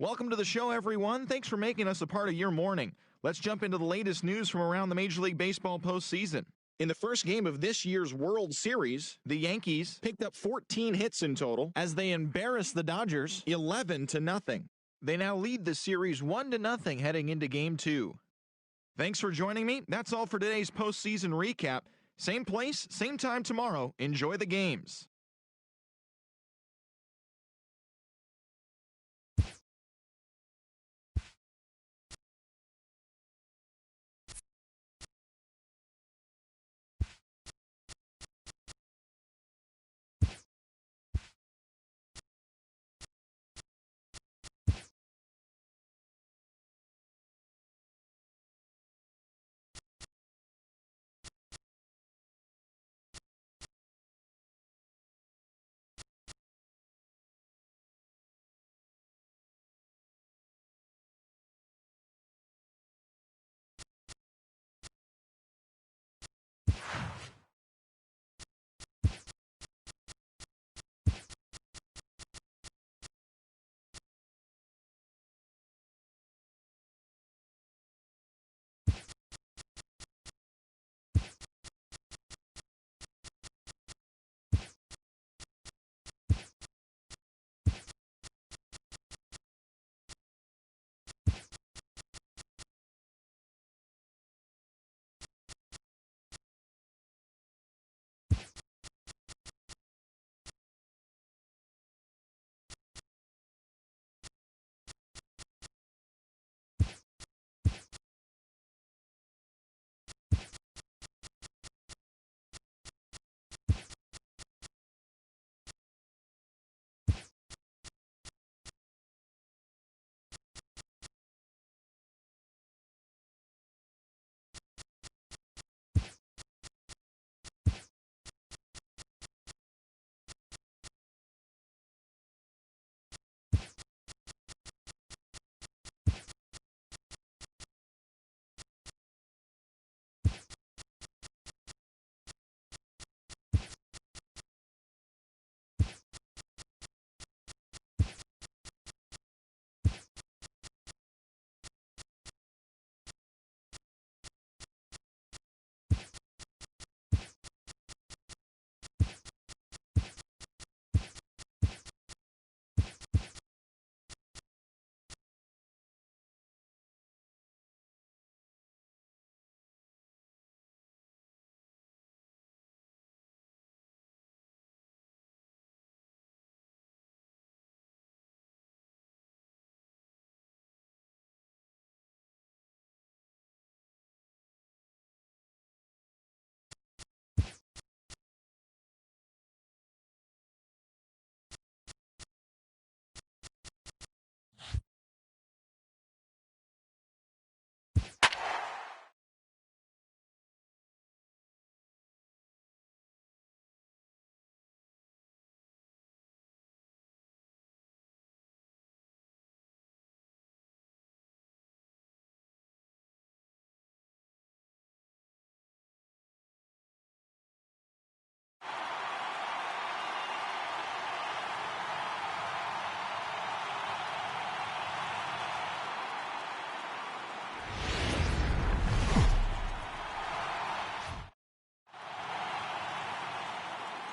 Welcome to the show, everyone. Thanks for making us a part of your morning. Let's jump into the latest news from around the Major League Baseball postseason. In the first game of this year's World Series, the Yankees picked up 14 hits in total as they embarrassed the Dodgers 11-0. They now lead the series 1-0 heading into Game 2. Thanks for joining me. That's all for today's postseason recap. Same place, same time tomorrow. Enjoy the games.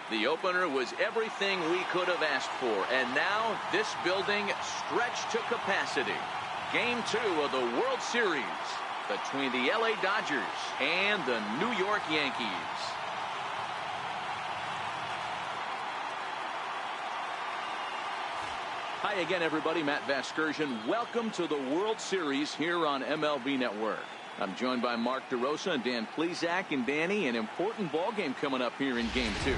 The opener was everything we could have asked for, and now this building stretched to capacity. Game 2 of the World Series between the LA Dodgers and the New York Yankees. Hi again, everybody. Matt Vasgersian. Welcome to the World Series here on MLB Network. I'm joined by Mark DeRosa and Dan Plesac. And Danny, an important ball game coming up here in Game 2.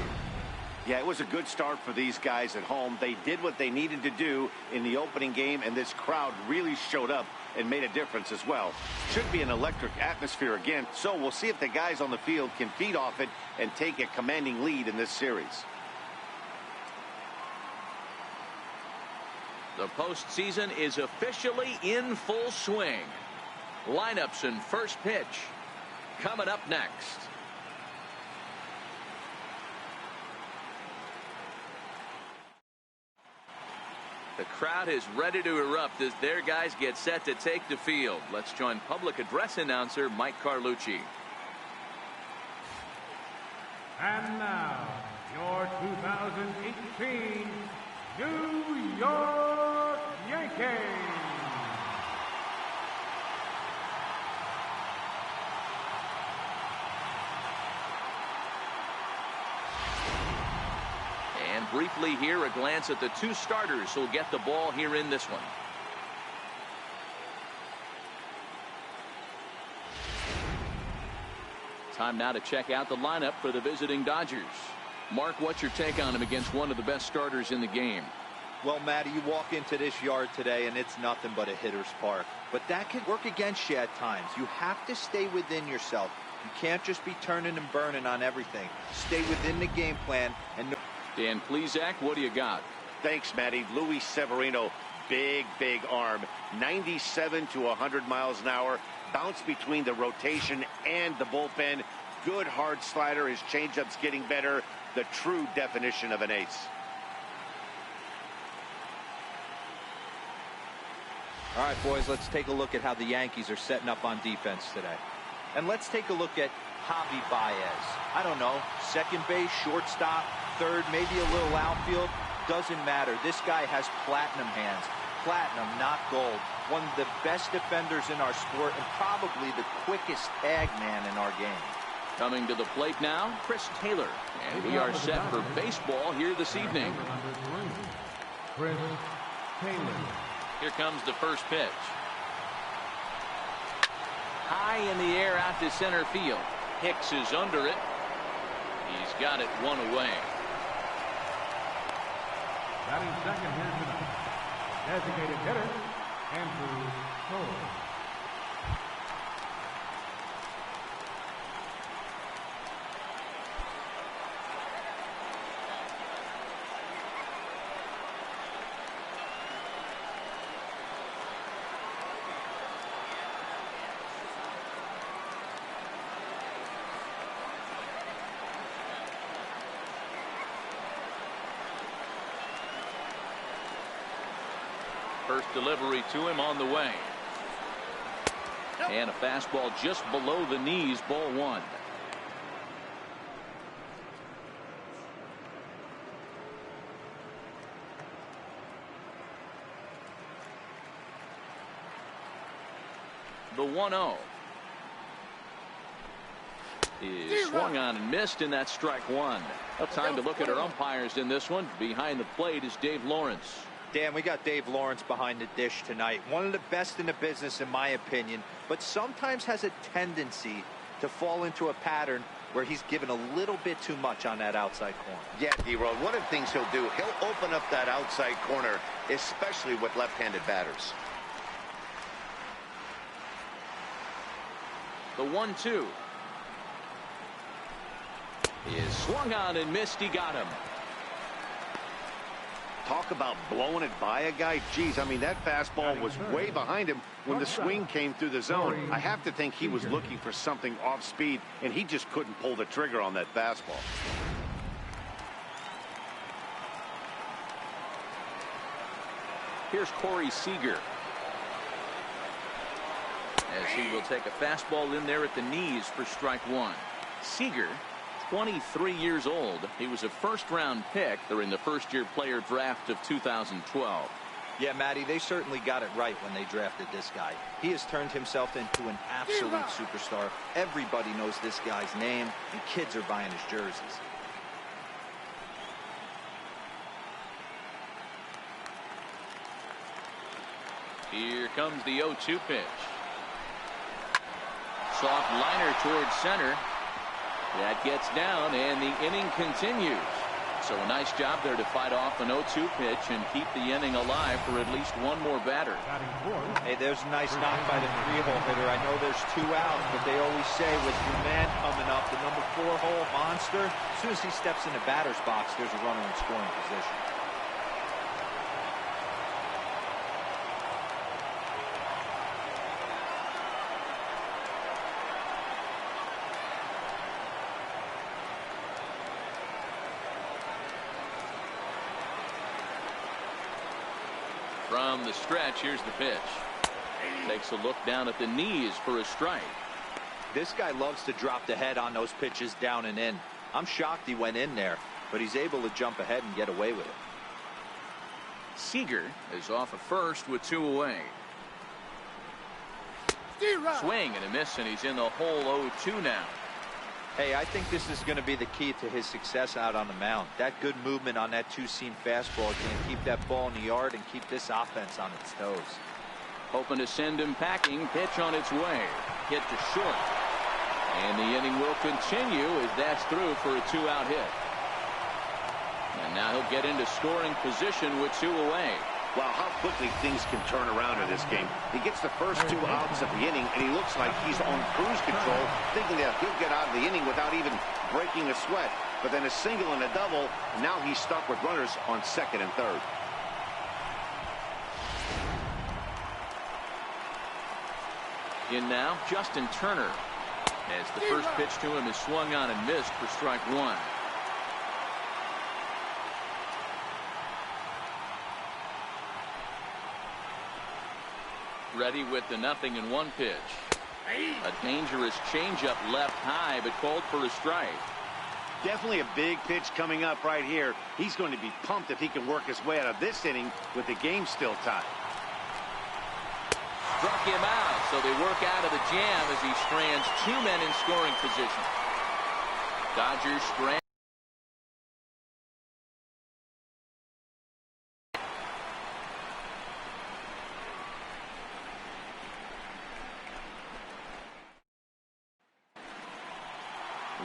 Yeah, it was a good start for these guys at home. They did what they needed to do in the opening game, and this crowd really showed up and made a difference as well. Should be an electric atmosphere again, so we'll see if the guys on the field can feed off it and take a commanding lead in this series. The postseason is officially in full swing. Lineups and first pitch coming up next. The crowd is ready to erupt as their guys get set to take the field. Let's join public address announcer Mike Carlucci. And now, your 2018 New York Yankees. And briefly here, a glance at the two starters who'll get the ball here in this one. Time now to check out the lineup for the visiting Dodgers. Mark, what's your take on him against one of the best starters in the game? Well, Matty, you walk into this yard today and it's nothing but a hitter's park. But that can work against you at times. You have to stay within yourself. You can't just be turning and burning on everything. Stay within the game plan. And Dan Plesac, what do you got? Thanks, Matty. Luis Severino, big arm, 97 to 100 miles an hour. Bounce between the rotation and the bullpen. Good hard slider. His changeup's getting better. The true definition of an ace. all right, boys, let's take a look at how the Yankees are setting up on defense today. And let's take a look at Javi Baez. I don't know, second base, shortstop, third, maybe a little outfield. Doesn't matter. This guy has platinum hands. Platinum, not gold. One of the best defenders in our sport and probably the quickest tag man in our game. Coming to the plate now, Chris Taylor. And we are set for baseball here this evening. Chris Taylor. Here comes the first pitch. High in the air out to center field. Hicks is under it. He's got it one away. Batting second here tonight, designated hitter, Andrew Cole. First delivery to him on the way. And a fastball just below the knees, ball one. The 1-0 is swung on and missed, and that's strike one. Time to look at our umpires in this one. Behind the plate is Dave Lawrence. Dan, we got Dave Lawrence behind the dish tonight. One of the best in the business, in my opinion, but sometimes has a tendency to fall into a pattern where he's given a little bit too much on that outside corner. Yeah, D-Road, one of the things he'll do, he'll open up that outside corner, especially with left-handed batters. The 1-2 is swung on and missed. He got him. Talk about blowing it by a guy. Geez, I mean, that fastball was way behind him when the swing came through the zone. I have to think he was looking for something off speed, and he just couldn't pull the trigger on that fastball. Here's Corey Seager. As he will take a fastball in there at the knees for strike one. Seager, 23 years old. He was a first-round pick during the first-year player draft of 2012. Yeah, Matty, they certainly got it right when they drafted this guy. He has turned himself into an absolute superstar. Everybody knows this guy's name, and kids are buying his jerseys. Here comes the 0-2 pitch. Soft liner towards center. That gets down, and the inning continues. So a nice job there to fight off an 0-2 pitch and keep the inning alive for at least one more batter. Hey, there's a nice knock by the 3-hole hitter. I know there's 2 outs, but they always say with your man coming up, the number 4-hole monster, as soon as he steps in the batter's box, there's a runner in scoring position. From the stretch, here's the pitch. Takes a look down at the knees for a strike. This guy loves to drop the head on those pitches down and in. I'm shocked he went in there, but he's able to jump ahead and get away with it. Seager is off at first with 2 away. Swing and a miss, and he's in the hole 0-2 now. Hey, I think this is going to be the key to his success out on the mound. That good movement on that two-seam fastball can keep that ball in the yard and keep this offense on its toes. Hoping to send him packing. Pitch on its way. Hit to short. And the inning will continue as that's through for a 2-out hit. And now he'll get into scoring position with 2 away. Wow, how quickly things can turn around in this game. He gets the first 2 outs of the inning, and he looks like he's on cruise control, thinking that he'll get out of the inning without even breaking a sweat. But then a single and a double, now he's stuck with runners on second and third. In now, Justin Turner. As the first pitch to him is swung on and missed for strike 1. Ready with the 0-1 pitch. A dangerous changeup left high, but called for a strike. Definitely a big pitch coming up right here. He's going to be pumped if he can work his way out of this inning with the game still tied. Struck him out, so they work out of the jam as he strands 2 men in scoring position. Dodgers strand.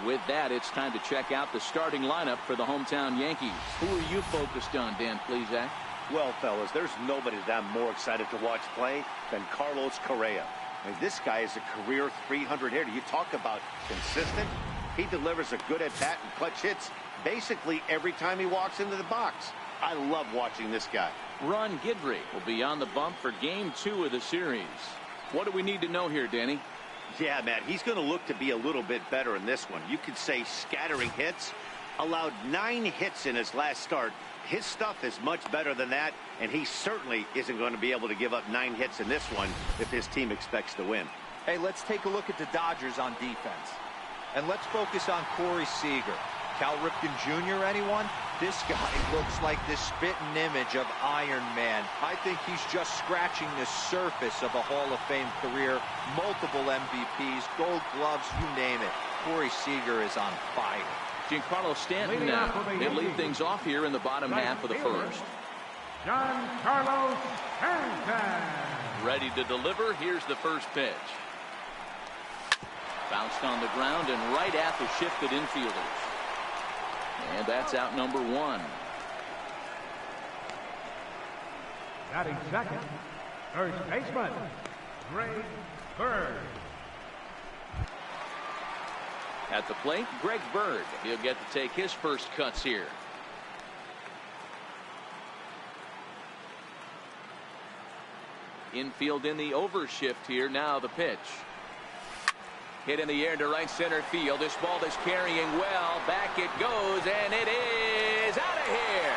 With that, it's time to check out the starting lineup for the hometown Yankees. Who are you focused on, Dan Plesac? Well, fellas, there's nobody that I'm more excited to watch play than Carlos Correa. I mean, this guy is a career 300 hitter. You talk about consistent. He delivers a good at-bat and clutch hits basically every time he walks into the box. I love watching this guy. Ron Guidry will be on the bump for Game 2 of the series. What do we need to know here, Danny? Yeah, Matt, he's going to look to be a little bit better in this one. You could say scattering hits. Allowed 9 hits in his last start. His stuff is much better than that, and he certainly isn't going to be able to give up 9 hits in this one if his team expects to win. Hey, let's take a look at the Dodgers on defense. And let's focus on Corey Seager. Cal Ripken Jr., anyone? This guy looks like the spitting image of Iron Man. I think he's just scratching the surface of a Hall of Fame career. Multiple MVPs, Gold Gloves, you name it. Corey Seager is on fire. Giancarlo Stanton now. He'll lead things off here in the bottom half of the first. Giancarlo Stanton. Ready to deliver. Here's the first pitch. Bounced on the ground and right at the shifted infielders. And that's out number 1. Batting second, first baseman, Greg Bird. At the plate, Greg Bird. He'll get to take his first cuts here. Infield in the overshift here. Now the pitch. Hit in the air to right center field. This ball is carrying well. Back it goes, and it is out of here.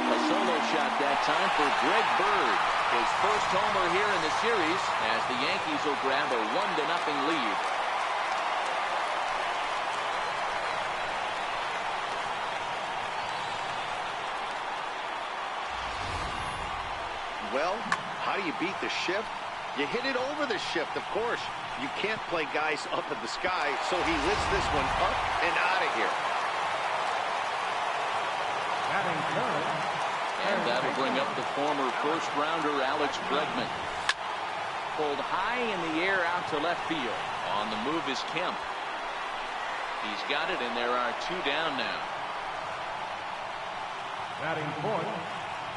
A solo shot that time for Greg Bird. His first homer here in the series as the Yankees will grab a 1-0 lead. Well, how do you beat the shift? You hit it over the shift, of course. You can't play guys up in the sky, so he lifts this one up and out of here. And that'll bring up the former first-rounder Alex Bregman. Pulled high in the air out to left field. On the move is Kemp. He's got it, and there are 2 down now. Batting fourth,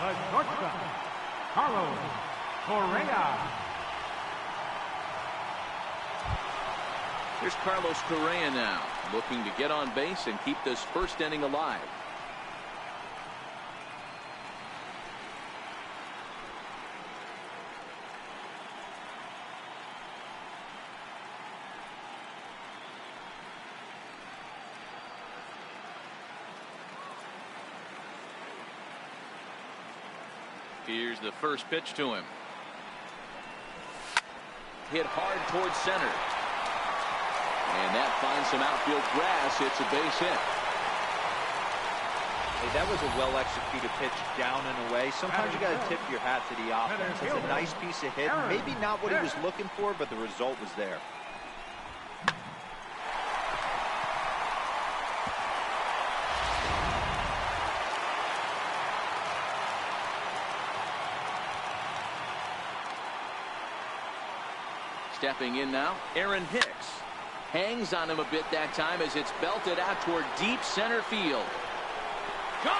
the shortstop, Carlos Correa. Here's Carlos Correa now, looking to get on base and keep this first inning alive. Here's the first pitch to him. Hit hard towards center. And that finds some outfield grass. It's a base hit. Hey, that was a well-executed pitch down and away. Sometimes you got to tip your hat to the offense. It's a nice piece of hit. Maybe not what he was looking for, but the result was there. Stepping in now, Aaron Hicks. Hangs on him a bit that time as it's belted out toward deep center field. Gone!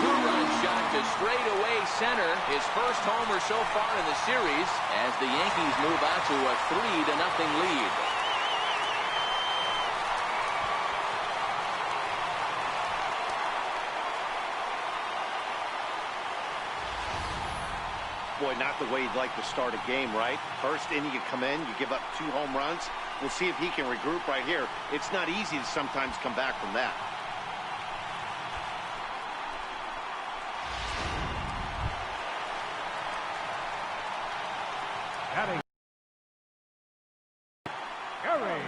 Two-run shot to straightaway center. His first homer so far in the series as the Yankees move out to a 3-0 lead. Boy, not the way you'd like to start a game, right? First inning, you come in, you give up 2 home runs. We'll see if he can regroup right here. It's not easy to sometimes come back from that. Batting, Gary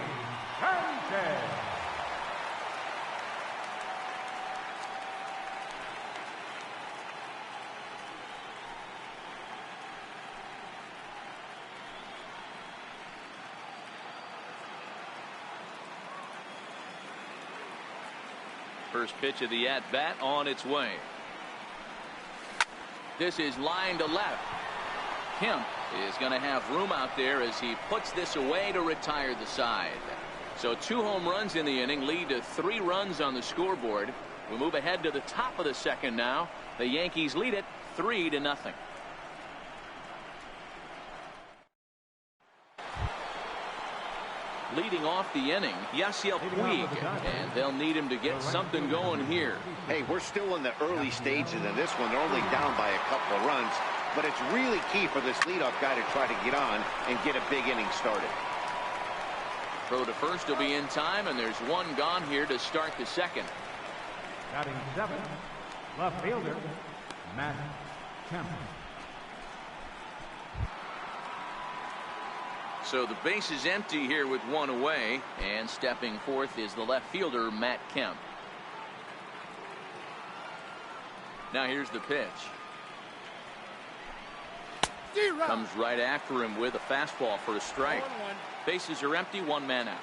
Sanchez. First pitch of the at-bat on its way. This is line to left. Kemp is going to have room out there as he puts this away to retire the side. So 2 home runs in the inning lead to 3 runs on the scoreboard. We move ahead to the top of the second now. The Yankees lead it 3-0. Leading off the inning, Yasiel Puig, and they'll need him to get something going here. Hey, we're still in the early stages of this one. They're only down by a couple of runs, but it's really key for this leadoff guy to try to get on and get a big inning started. Throw to first will be in time, and there's 1 gone here to start the second. Batting 7th, left fielder, Matt Kemp. So the base is empty here with 1 away, and stepping forth is the left fielder, Matt Kemp. Now here's the pitch. Comes right after him with a fastball for a strike. Bases are empty, 1 man out.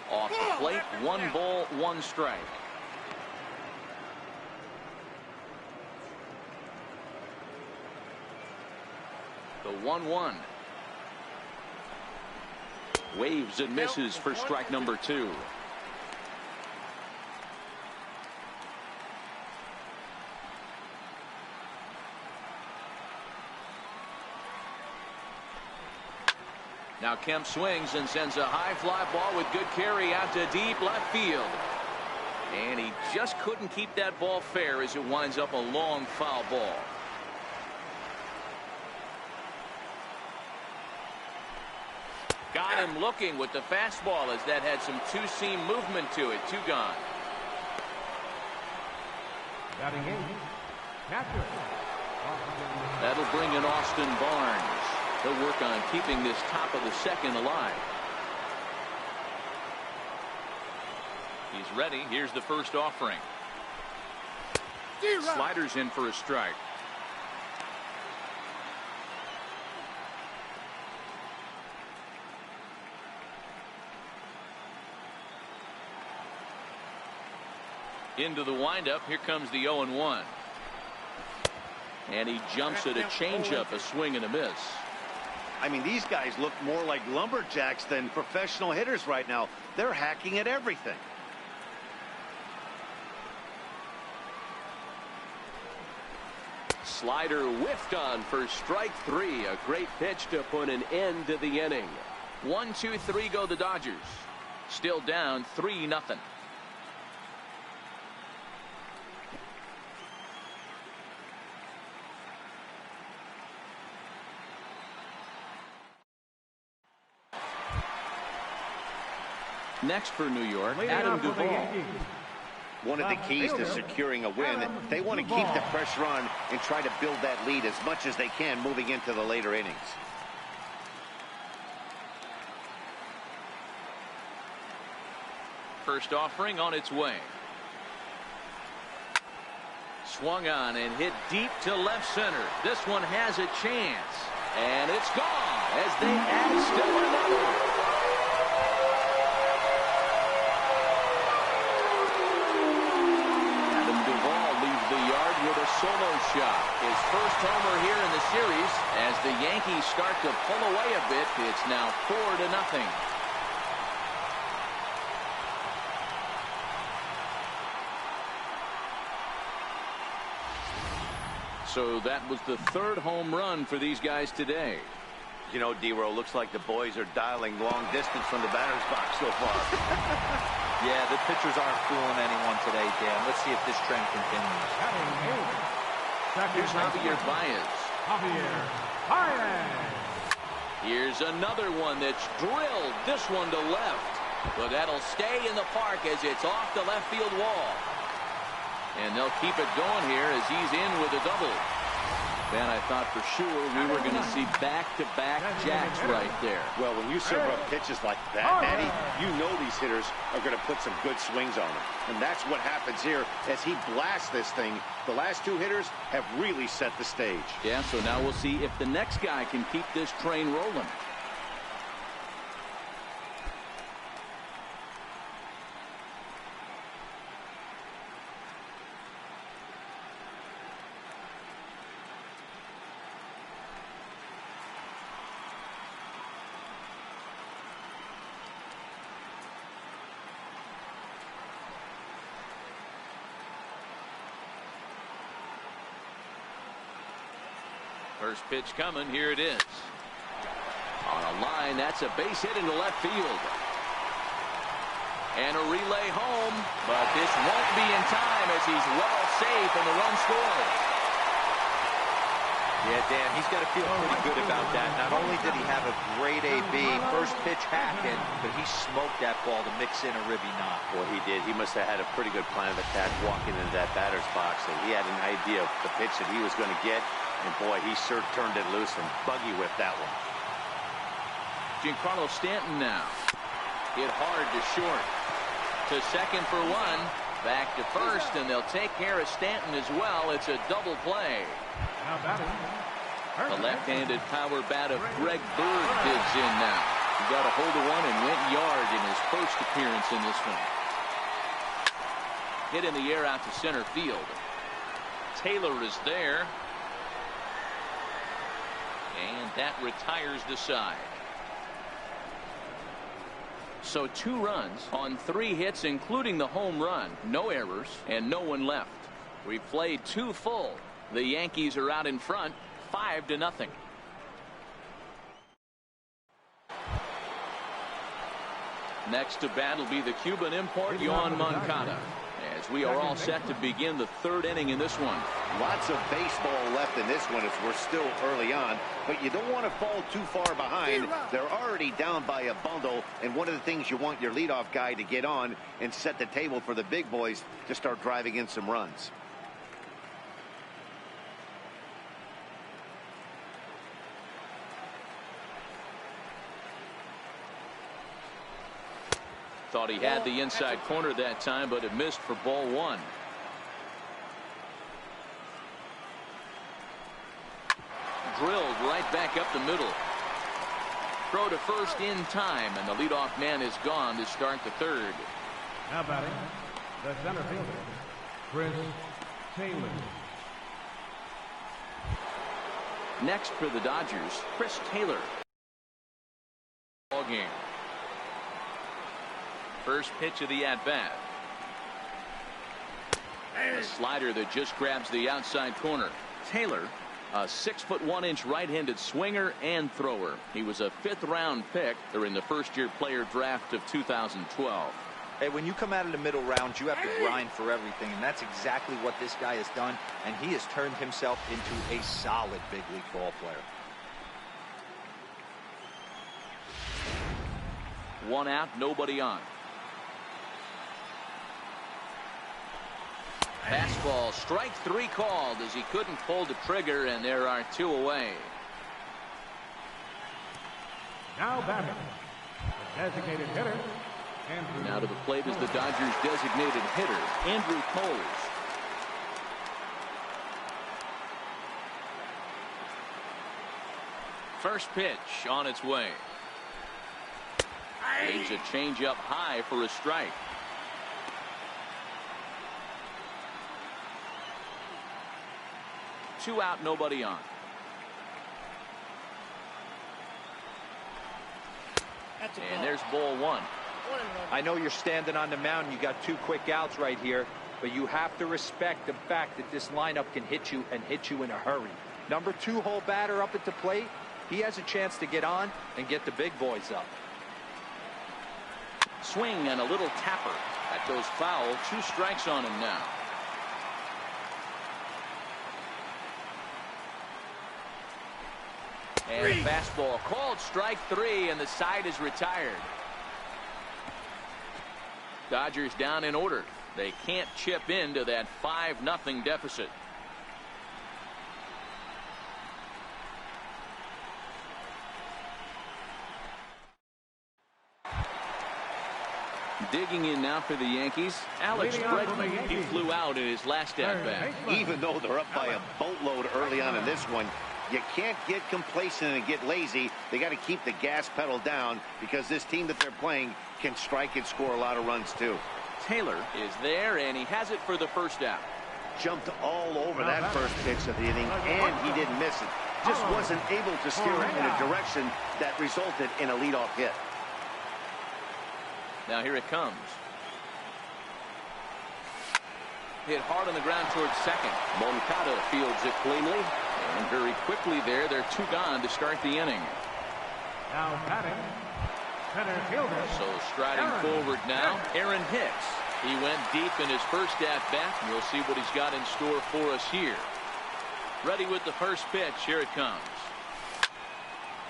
Off the plate, 1 ball, 1 strike. The 1-1. Waves and misses for strike number 2. Now Kemp swings and sends a high fly ball with good carry out to deep left field. And he just couldn't keep that ball fair as it winds up a long foul ball. Got him looking with the fastball as that had some 2-seam movement to it. 2 gone. Batting 8th, catcher. That'll bring in Austin Barnes. He'll work on keeping this top of the second alive. He's ready. Here's the first offering. Sliders in for a strike. Into the windup. Here comes the 0-1. And he jumps at a changeup, a swing and a miss. I mean, these guys look more like lumberjacks than professional hitters right now. They're hacking at everything. Slider whiffed on for strike 3. A great pitch to put an end to the inning. 1-2-3 go the Dodgers. Still down 3-0. Next for New York, Leading Adam off for the Duvall. Yankees, One of the keys to securing a win, they want to keep the pressure on and try to build that lead as much as they can moving into the later innings. First offering on its way. Swung on and hit deep to left center. This one has a chance. And it's gone as they add still another. Adam Duvall leaves the yard with a solo shot. His first homer here in the series. As the Yankees start to pull away a bit, it's now 4-0. So that was the third home run for these guys today. You know, D-Row, looks like the boys are dialing long distance from the batter's box so far. Yeah, the pitchers aren't fooling anyone today, Dan. Let's see if this trend continues. Here's Javier Baez. Here's another one that's drilled. This one to left. But that'll stay in the park as it's off the left field wall. And they'll keep it going here as he's in with a double. Man, I thought for sure we were going to see back-to-back jacks right there. Well, when you serve up pitches like that, Matty, you know these hitters are going to put some good swings on them. And that's what happens here as he blasts this thing. The last two hitters have really set the stage. Yeah, so now we'll see if the next guy can keep this train rolling. First pitch coming. Here it is. On a line, that's a base hit into left field. And a relay home, but this won't be in time as he's well safe and the run scores. Yeah, Dan, he's got to feel pretty good about that. Not only did he have a great AB, first pitch hacking, but he smoked that ball to mix in a ribby knot. Well, he did. He must have had a pretty good plan of attack walking into that batter's box. And he had an idea of the pitch that he was going to get. And boy, he sure turned it loose and buggy whipped that one. Giancarlo Stanton now. Hit hard to short. To second for one. Back to first, and they'll take care of Stanton as well. It's a double play. The left-handed power bat of Greg Bird digs in now. He got a hold of one and went yard in his first appearance in this one. Hit in the air out to center field. Taylor is there. And that retires the side. So 2 runs on 3 hits, including the home run. No errors and no one left. We've played 2 full. The Yankees are out in front, 5-0. Next to bat will be the Cuban import, Yoan Moncada. As we are all set to begin the 3rd inning in this one. Lots of baseball left in this one as we're still early on, but you don't want to fall too far behind. They're already down by a bundle, and one of the things you want your leadoff guy to get on and set the table for the big boys to start driving in some runs. Thought he had the inside corner that time, but it missed for ball 1. Drilled right back up the middle. Throw to first in time, and the leadoff man is gone to start the 3rd. Now batting, the center fielder, Chris Taylor. Next for the Dodgers, Chris Taylor. Ball game. First pitch of the at-bat. A slider that just grabs the outside corner. Taylor, a 6'1" right-handed swinger and thrower. He was a 5th-round pick during the first-year player draft of 2012. Hey, when you come out of the middle rounds, you have to grind for everything, and that's exactly what this guy has done, and he has turned himself into a solid big league ball player. 1 out, nobody on. Fastball, strike 3 called as he couldn't pull the trigger, and there are 2 away. Now batting, the designated hitter, Andrew. Now to the plate is the Dodgers' designated hitter, Andrew Coles. First pitch on its way. Leaves a changeup high for a strike. Two out, nobody on. And there's ball 1. I know you're standing on the mound. You got 2 quick outs right here, but you have to respect the fact that this lineup can hit you and hit you in a hurry. Number 2 hole batter up at the plate. He has a chance to get on and get the big boys up. Swing and a little tapper. That goes foul. 2 strikes on him now. And a fastball called strike 3, and the side is retired. Dodgers down in order. They can't chip into that 5-0 deficit. Digging in now for the Yankees, Alex Bregman. He flew out in his last at-bat. Even though they're up by a boatload early on in this one, you can't get complacent and get lazy. They got to keep the gas pedal down because this team that they're playing can strike and score a lot of runs too. Taylor is there, and he has it for the first out. Jumped all over that first pitch of the inning, and he didn't miss it. Just wasn't able to steer it in a direction that resulted in a leadoff hit. Now here it comes. Hit hard on the ground towards second. Moncada fields it cleanly. And very quickly there, they're 2 gone to start the inning. Now batting, center fielder. So striding forward now, Aaron Hicks. He went deep in his first at-bat. We'll see what he's got in store for us here. Ready with the first pitch. Here it comes.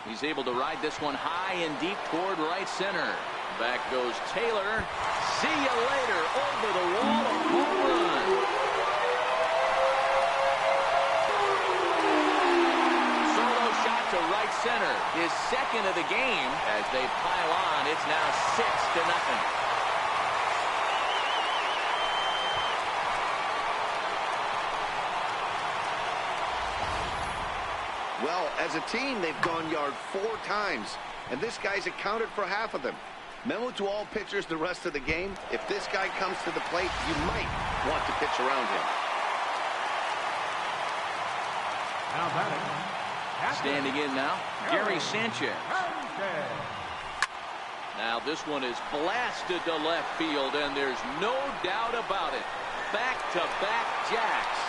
He's able to ride this one high and deep toward right center. Back goes Taylor. See you later. Over the wall, a home run. Solo shot to right center. His second of the game. As they pile on, it's now 6-0. Well, as a team, they've gone yard 4 times, and this guy's accounted for half of them. Memo to all pitchers the rest of the game. If this guy comes to the plate, you might want to pitch around him. Now batting, standing in now, Gary Sanchez. Now this one is blasted to left field, and there's no doubt about it. Back-to-back jacks.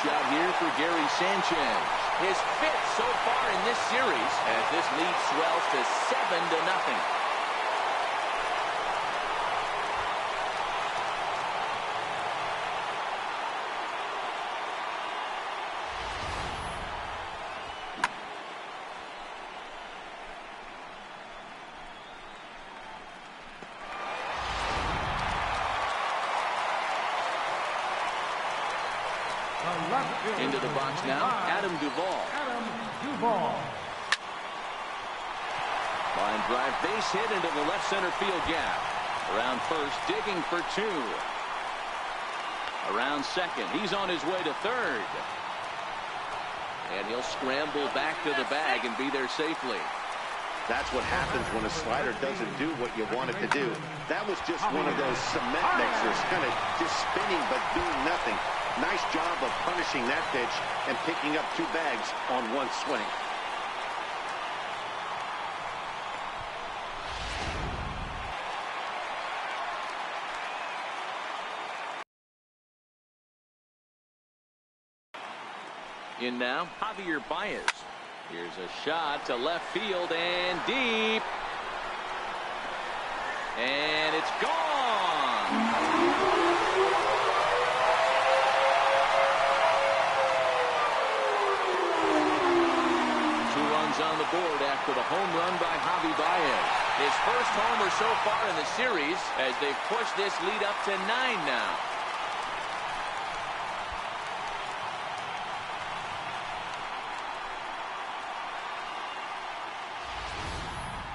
Shot here for Gary Sanchez. His 5th so far in this series as this lead swells to 7-0. Into the box now, Adam Duvall. Line drive, base hit into the left center field gap. Around first, digging for 2. Around second, he's on his way to third. And he'll scramble back to the bag and be there safely. That's what happens when a slider doesn't do what you want it to do. That was just one of those cement mixers, kind of just spinning but doing nothing. Nice job of punishing that pitch and picking up 2 bags on 1 swing. In now, Javier Baez. Here's a shot to left field and deep. And it's gone. On the scored after the home run by Javi Baez. His first homer so far in the series as they've pushed this lead up to 9 now.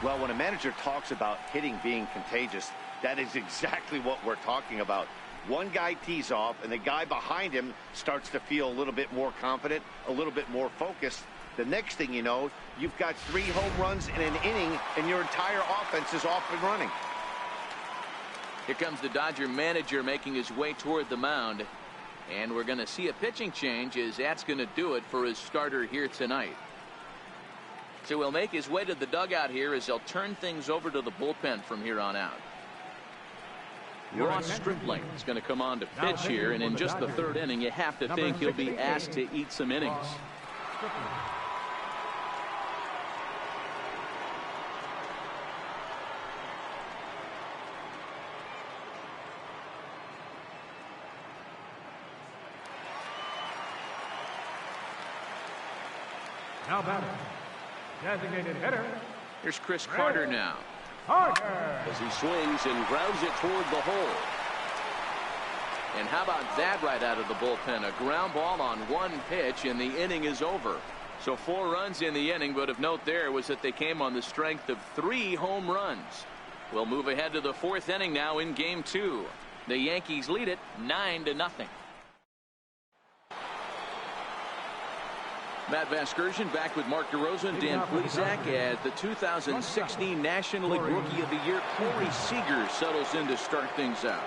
Well, when a manager talks about hitting being contagious, that is exactly what we're talking about. One guy tees off, and the guy behind him starts to feel a little bit more confident, a little bit more focused. The next thing you know, you've got 3 home runs in an inning, and your entire offense is off and running. Here comes the Dodger manager making his way toward the mound. And we're going to see a pitching change as that's going to do it for his starter here tonight. So he'll make his way to the dugout here as they'll turn things over to the bullpen from here on out. Ross Stripling is going to come on to pitch here, and in just the 3rd inning, you have to think he'll be asked to eat some innings. Now batting, designated hitter. Here's Chris Carter now. Carter. As he swings and grounds it toward the hole. And how about that right out of the bullpen? A ground ball on 1 pitch, and the inning is over. So 4 runs in the inning, but of note there was that they came on the strength of 3 home runs. We'll move ahead to the 4th inning now in Game 2. The Yankees lead it 9-0. Matt Vasgersian back with Mark DeRosa and Dan Plesac as the 2016 National League Rookie of the Year, Corey Seager, settles in to start things out.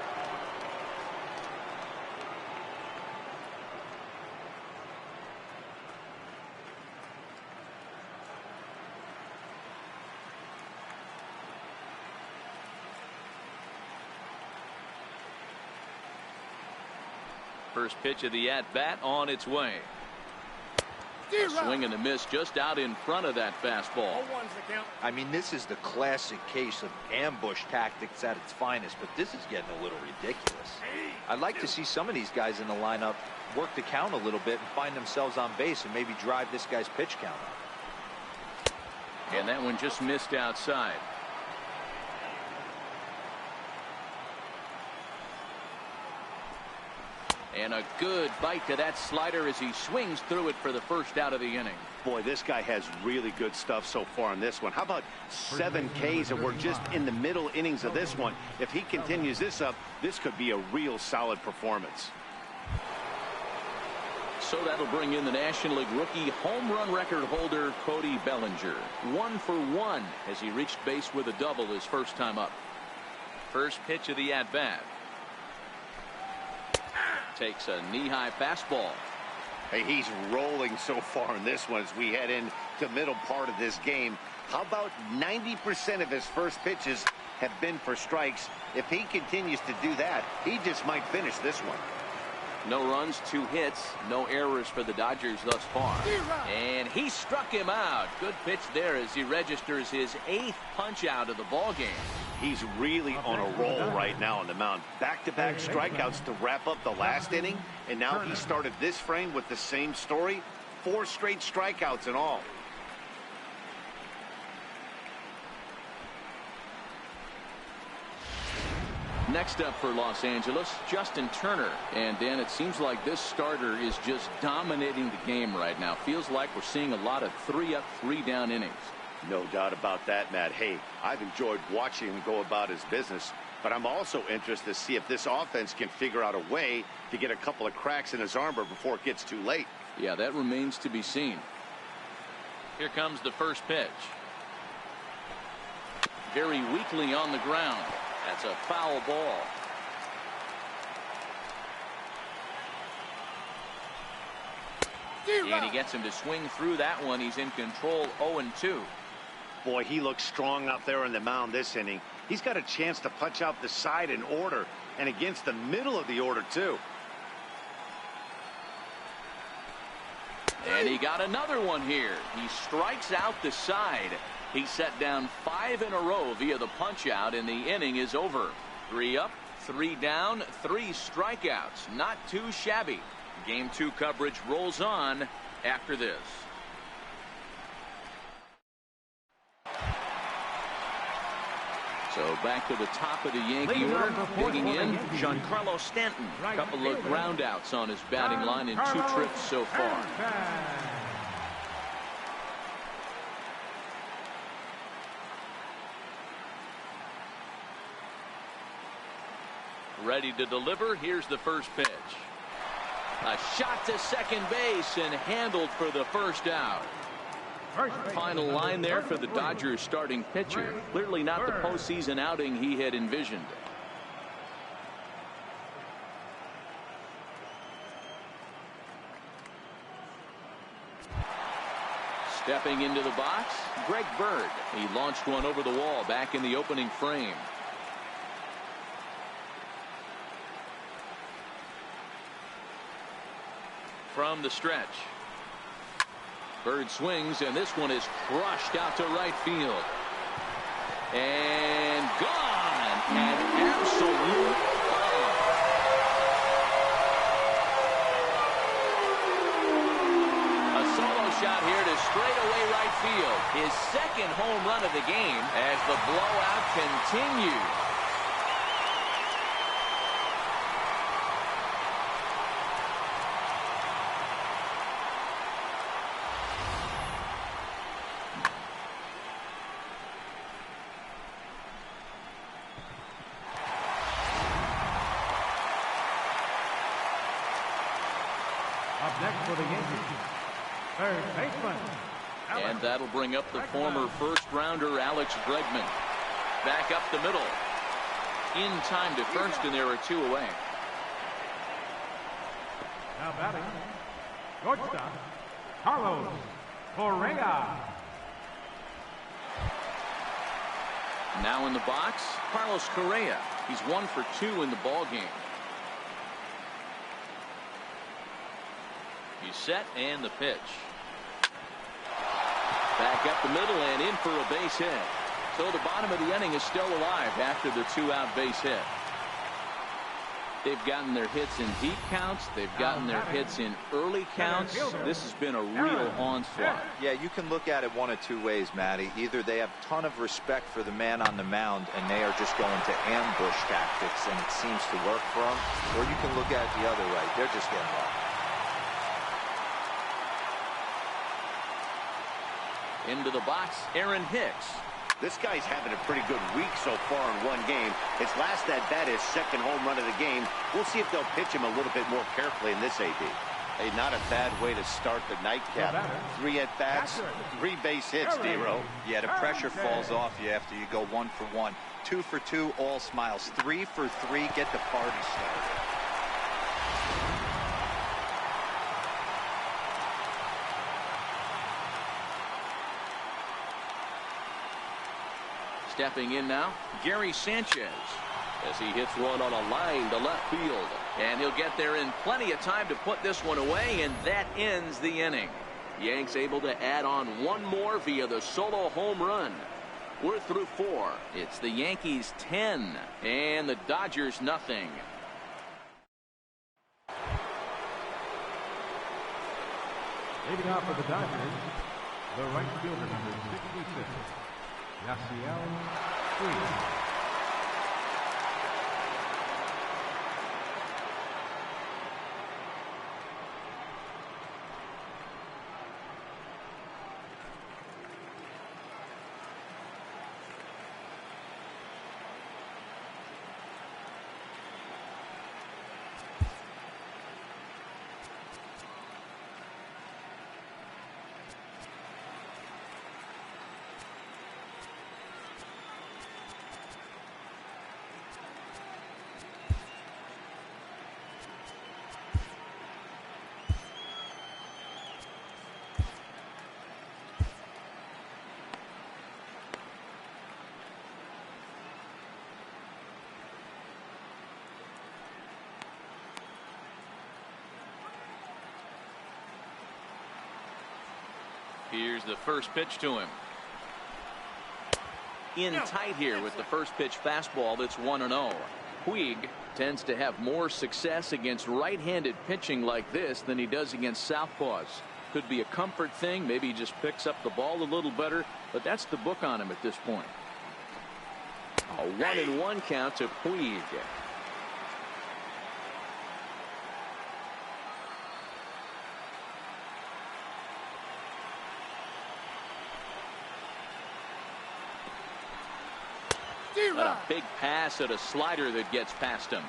First pitch of the at-bat on its way. A swing and a miss just out in front of that fastball. I mean, this is the classic case of ambush tactics at its finest, but this is getting a little ridiculous. I'd like to see some of these guys in the lineup work the count a little bit and find themselves on base and maybe drive this guy's pitch count up. And that one just missed outside. And a good bite to that slider as he swings through it for the first out of the inning. Boy, this guy has really good stuff so far in this one. How about 7 Ks, and we're just in the middle innings of this one. If he continues this up, this could be a real solid performance. So that'll bring in the National League rookie home run record holder Cody Bellinger. 1 for 1 as he reached base with a double his first time up. First pitch of the at-bat. Takes a knee-high fastball. Hey, he's rolling so far in this one as we head into the middle part of this game. How about 90% of his first pitches have been for strikes? If he continues to do that, he just might finish this one. No runs, 2 hits, no errors for the Dodgers thus far. And he struck him out. Good pitch there as he registers his 8th punch out of the ball game. He's really on a roll right now on the mound. Back-to-back strikeouts to wrap up the last inning, and now he started this frame with the same story. 4 straight strikeouts in all. Next up for Los Angeles, Justin Turner. And Dan, it seems like this starter is just dominating the game right now. Feels like we're seeing a lot of 3-up, 3-down innings. No doubt about that, Matt. Hey, I've enjoyed watching him go about his business, but I'm also interested to see if this offense can figure out a way to get a couple of cracks in his armor before it gets too late. Yeah, that remains to be seen. Here comes the first pitch. Very weakly on the ground. That's a foul ball. And he gets him to swing through that one. He's in control, 0-2. Boy, he looks strong out there on the mound this inning. He's got a chance to punch out the side in order, and against the middle of the order, too. And he got another one here. He strikes out the side. He set down 5 in a row via the punch out, and the inning is over. 3 up, 3 down, 3 strikeouts. Not too shabby. Game 2 coverage rolls on after this. So back to the top of the Yankee order. Digging in, Giancarlo Stanton. A couple of ground outs on his batting line in 2 trips so far. Ready to deliver. Here's the first pitch. A shot to second base and handled for the first out. Final line there for the Dodgers starting pitcher. Clearly not the postseason outing he had envisioned. Stepping into the box, Greg Bird. He launched one over the wall back in the opening frame. From the stretch. Bird swings, and this one is crushed out to right field. And gone. An absolute bomb. A solo shot here to straightaway right field. His second home run of the game as the blowout continues. Up next for the Yankees, third baseman. And that'll bring up the former first-rounder Alex Bregman. Back up the middle. In time to first, and there are 2 away. Now batting, shortstop, Carlos Correa. Now in the box, Carlos Correa. He's 1 for 2 in the ball game. He's set, and the pitch. Back up the middle and in for a base hit. So the bottom of the inning is still alive after the 2-out base hit. They've gotten their hits in deep counts. They've gotten their hits in early counts. This has been a real onslaught. Yeah, you can look at it one of 2 ways, Matty. Either they have a ton of respect for the man on the mound and they are just going to ambush tactics and it seems to work for them, or you can look at it the other way. They're just getting lucky. Into the box, Aaron Hicks. This guy's having a pretty good week so far in 1 game. His last at-bat is second home run of the game. We'll see if they'll pitch him a little bit more carefully in this AB. Hey, not a bad way to start the nightcap. 3 at-bats, 3 base hits, D-Row. Yeah, the pressure falls off you after you go 1 for 1. 2 for 2, all smiles. 3 for 3, get the party started. Stepping in now, Gary Sanchez, as he hits one on a line to left field. And he'll get there in plenty of time to put this one away, and that ends the inning. Yanks able to add on 1 more via the solo home run. We're through 4. It's the Yankees 10 and the Dodgers nothing. Leading off for the Dodgers, the right fielder, number 66, Yasiel Puig. Here's the first pitch to him. In tight here with the first pitch fastball that's 1-0. Puig tends to have more success against right-handed pitching like this than he does against southpaws. Could be a comfort thing. Maybe he just picks up the ball a little better, but that's the book on him at this point. A 1-1 count to Puig. And a big pass at a slider that gets past him.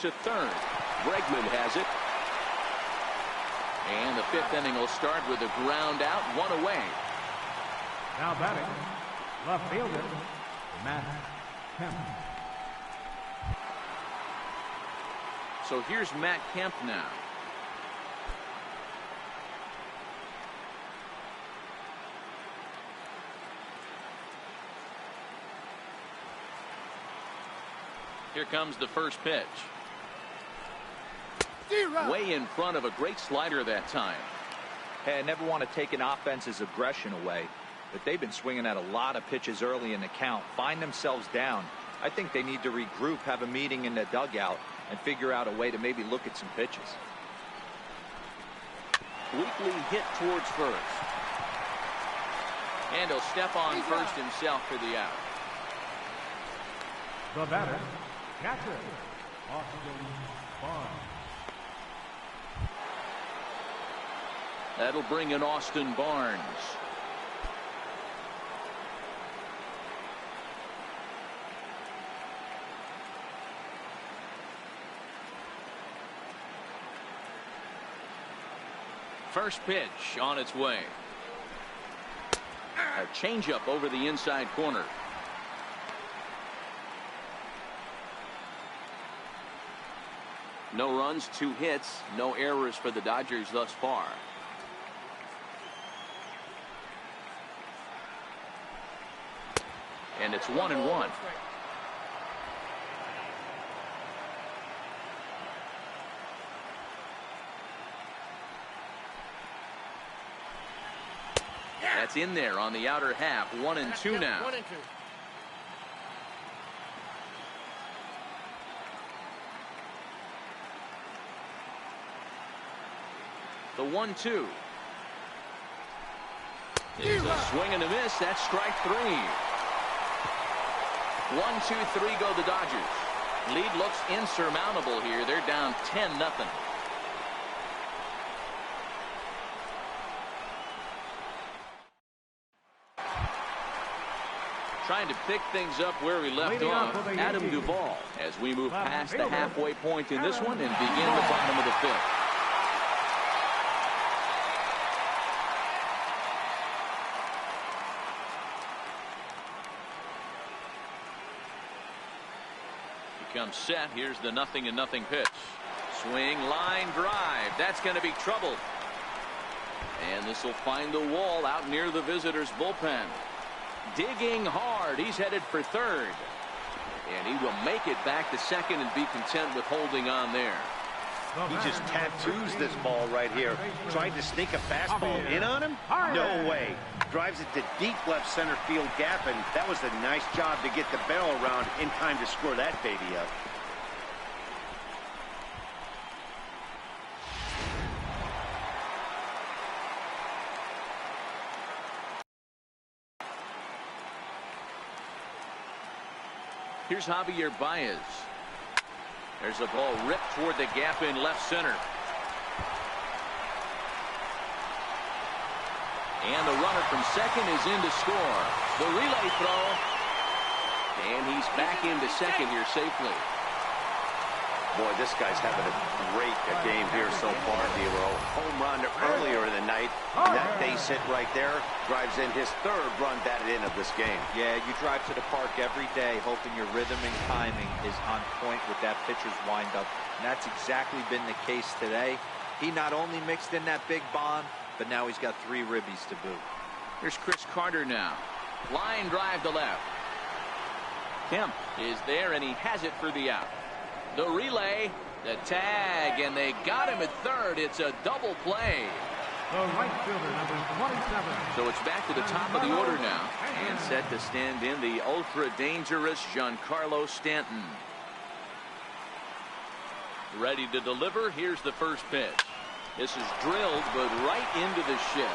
To third. Bregman has it. And the 5th inning will start with a ground out, 1 away. Now batting, left fielder, Matt Kemp. So here's Matt Kemp now. Here comes the first pitch. Way in front of a great slider that time. Hey, I never want to take an offense's aggression away, but they've been swinging at a lot of pitches early in the count, find themselves down. I think they need to regroup, have a meeting in the dugout, and figure out a way to maybe look at some pitches. Weekly hit towards first. And he'll step on first himself for the out. The batter, catcher, Austin Barnes. That'll bring in Austin Barnes. First pitch on its way. A changeup over the inside corner. No runs, 2 hits, no errors for the Dodgers thus far. And it's 1-1. That's in there on the outer half. 1-2 now. 1-2. The 1-2. It's a swing and a miss. That's strike 3. 1-2-3 go the Dodgers. Lead looks insurmountable here. They're down 10-0. Trying to pick things up where we left off, Adam Duvall, as we move past the halfway point in this one and begin the bottom of the 5th. Comes set. Here's the 0-0 pitch. Swing, line drive. That's going to be trouble. And this will find the wall out near the visitors' bullpen. Digging hard. He's headed for third. And he will make it back to second and be content with holding on there. He just tattoos this ball right here. Tried to sneak a fastball in on him? No way. Drives it to deep left center field gap, and that was a nice job to get the barrel around in time to score that baby up. Here's Javier Baez. There's a ball ripped toward the gap in left center. And the runner from second is in to score. The relay throw. And he's back into second here safely. Boy, this guy's having a great game here so far, D'Lo. Home run earlier in the night. And that base hit right there drives in his 3rd run batted in of this game. Yeah, you drive to the park every day hoping your rhythm and timing is on point with that pitcher's windup. And that's exactly been the case today. He not only mixed in that big bomb, but now he's got 3 ribbies to boot. Here's Chris Carter now. Line drive to left. Kemp is there, and he has it for the out. The relay, the tag, and they got him at third. It's a double play. The right fielder, number 27. So it's back to the top of the order now. And set to stand in the ultra-dangerous Giancarlo Stanton. Ready to deliver. Here's the first pitch. This is drilled, but right into the shift.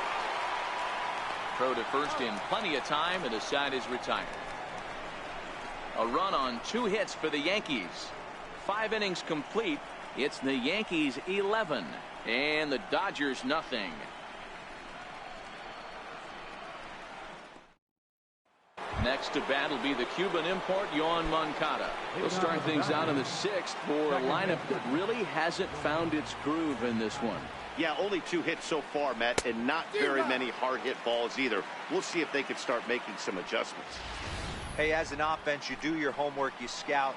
Throw to first in plenty of time, and the side is retired. A run on 2 hits for the Yankees. 5 innings complete. It's the Yankees 11 and the Dodgers nothing. Next to bat will be the Cuban import Yoan Moncada. He'll start things out in the 6th for a lineup that really hasn't found its groove in this one. Yeah, only 2 hits so far, Matt, and not very many hard hit balls either. We'll see if they can start making some adjustments. Hey, as an offense, you do your homework, you scout.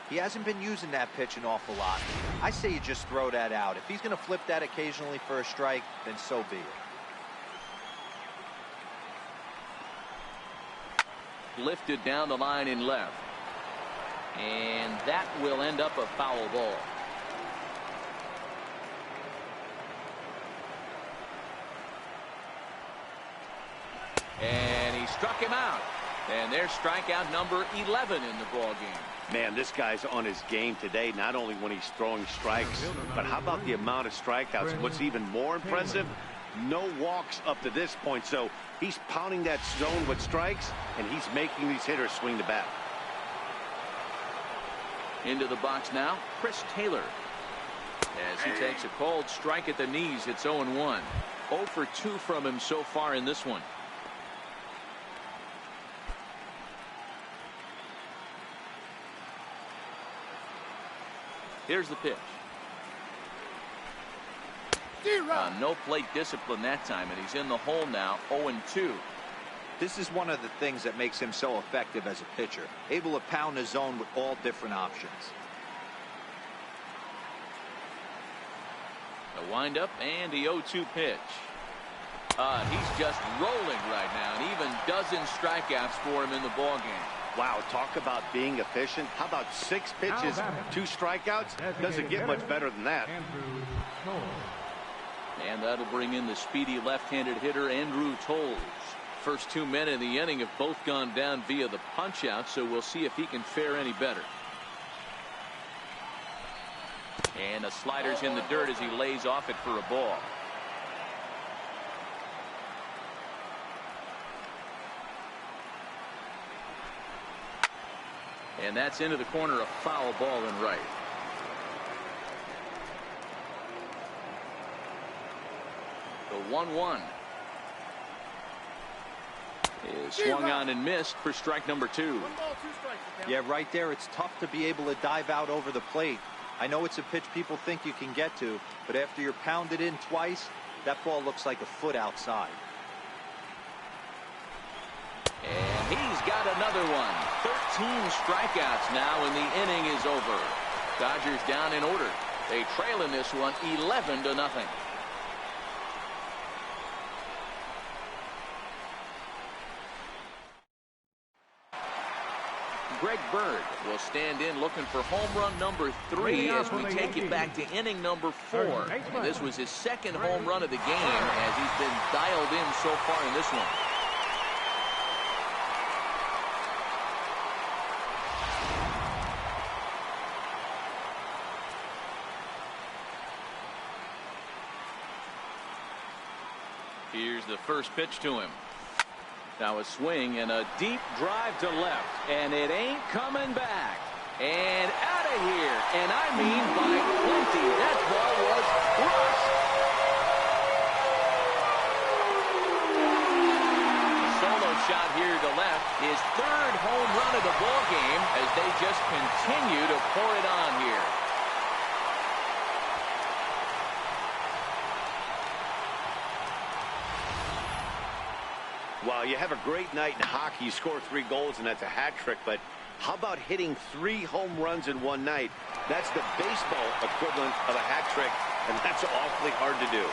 He hasn't been using that pitch an awful lot. I say you just throw that out. If he's going to flip that occasionally for a strike, then so be it. Lifted down the line in left. And that will end up a foul ball. And he struck him out. And there's strikeout number 11 in the ball game. Man, this guy's on his game today, not only when he's throwing strikes, but how about the amount of strikeouts? What's even more impressive, no walks up to this point. So he's pounding that zone with strikes, and he's making these hitters swing the bat. Into the box now, Chris Taylor. As he takes a cold strike at the knees, it's 0-1. 0 for 2 from him so far in this one. Here's the pitch. No plate discipline that time, and he's in the hole now, 0-2. This is one of the things that makes him so effective as a pitcher, able to pound the zone with all different options. The windup and the 0-2 pitch. He's just rolling right now, and even dozen strikeouts for him in the ball game. Wow, talk about being efficient. How about 6 pitches, 2 strikeouts? Doesn't get much better than that. And that'll bring in the speedy left-handed hitter Andrew Toles. First 2 men in the inning have both gone down via the punch-out, so we'll see if he can fare any better. And the slider's in the dirt as he lays off it for a ball. And that's into the corner, a foul ball and right. The 1-1 is swung on and missed for strike number 2. Yeah, right there, it's tough to be able to dive out over the plate. I know it's a pitch people think you can get to, but after you're pounded in twice, that ball looks like a foot outside. And he's got another one. 13 strikeouts now, and the inning is over. Dodgers down in order. They trail in this one 11-0. Greg Bird will stand in looking for home run number 3 as we take it back to inning number 4. And this was his 2nd home run of the game as he's been dialed in so far in this one. Here's the first pitch to him. Now a swing and a deep drive to left, and it ain't coming back. And out of here, and I mean by plenty. That ball was crushed. Solo shot here to left, his 3rd home run of the ball game as they just continue to pour it on here. Wow, you have a great night in hockey. You score 3 goals, and that's a hat trick. But how about hitting 3 home runs in one night? That's the baseball equivalent of a hat trick, and that's awfully hard to do.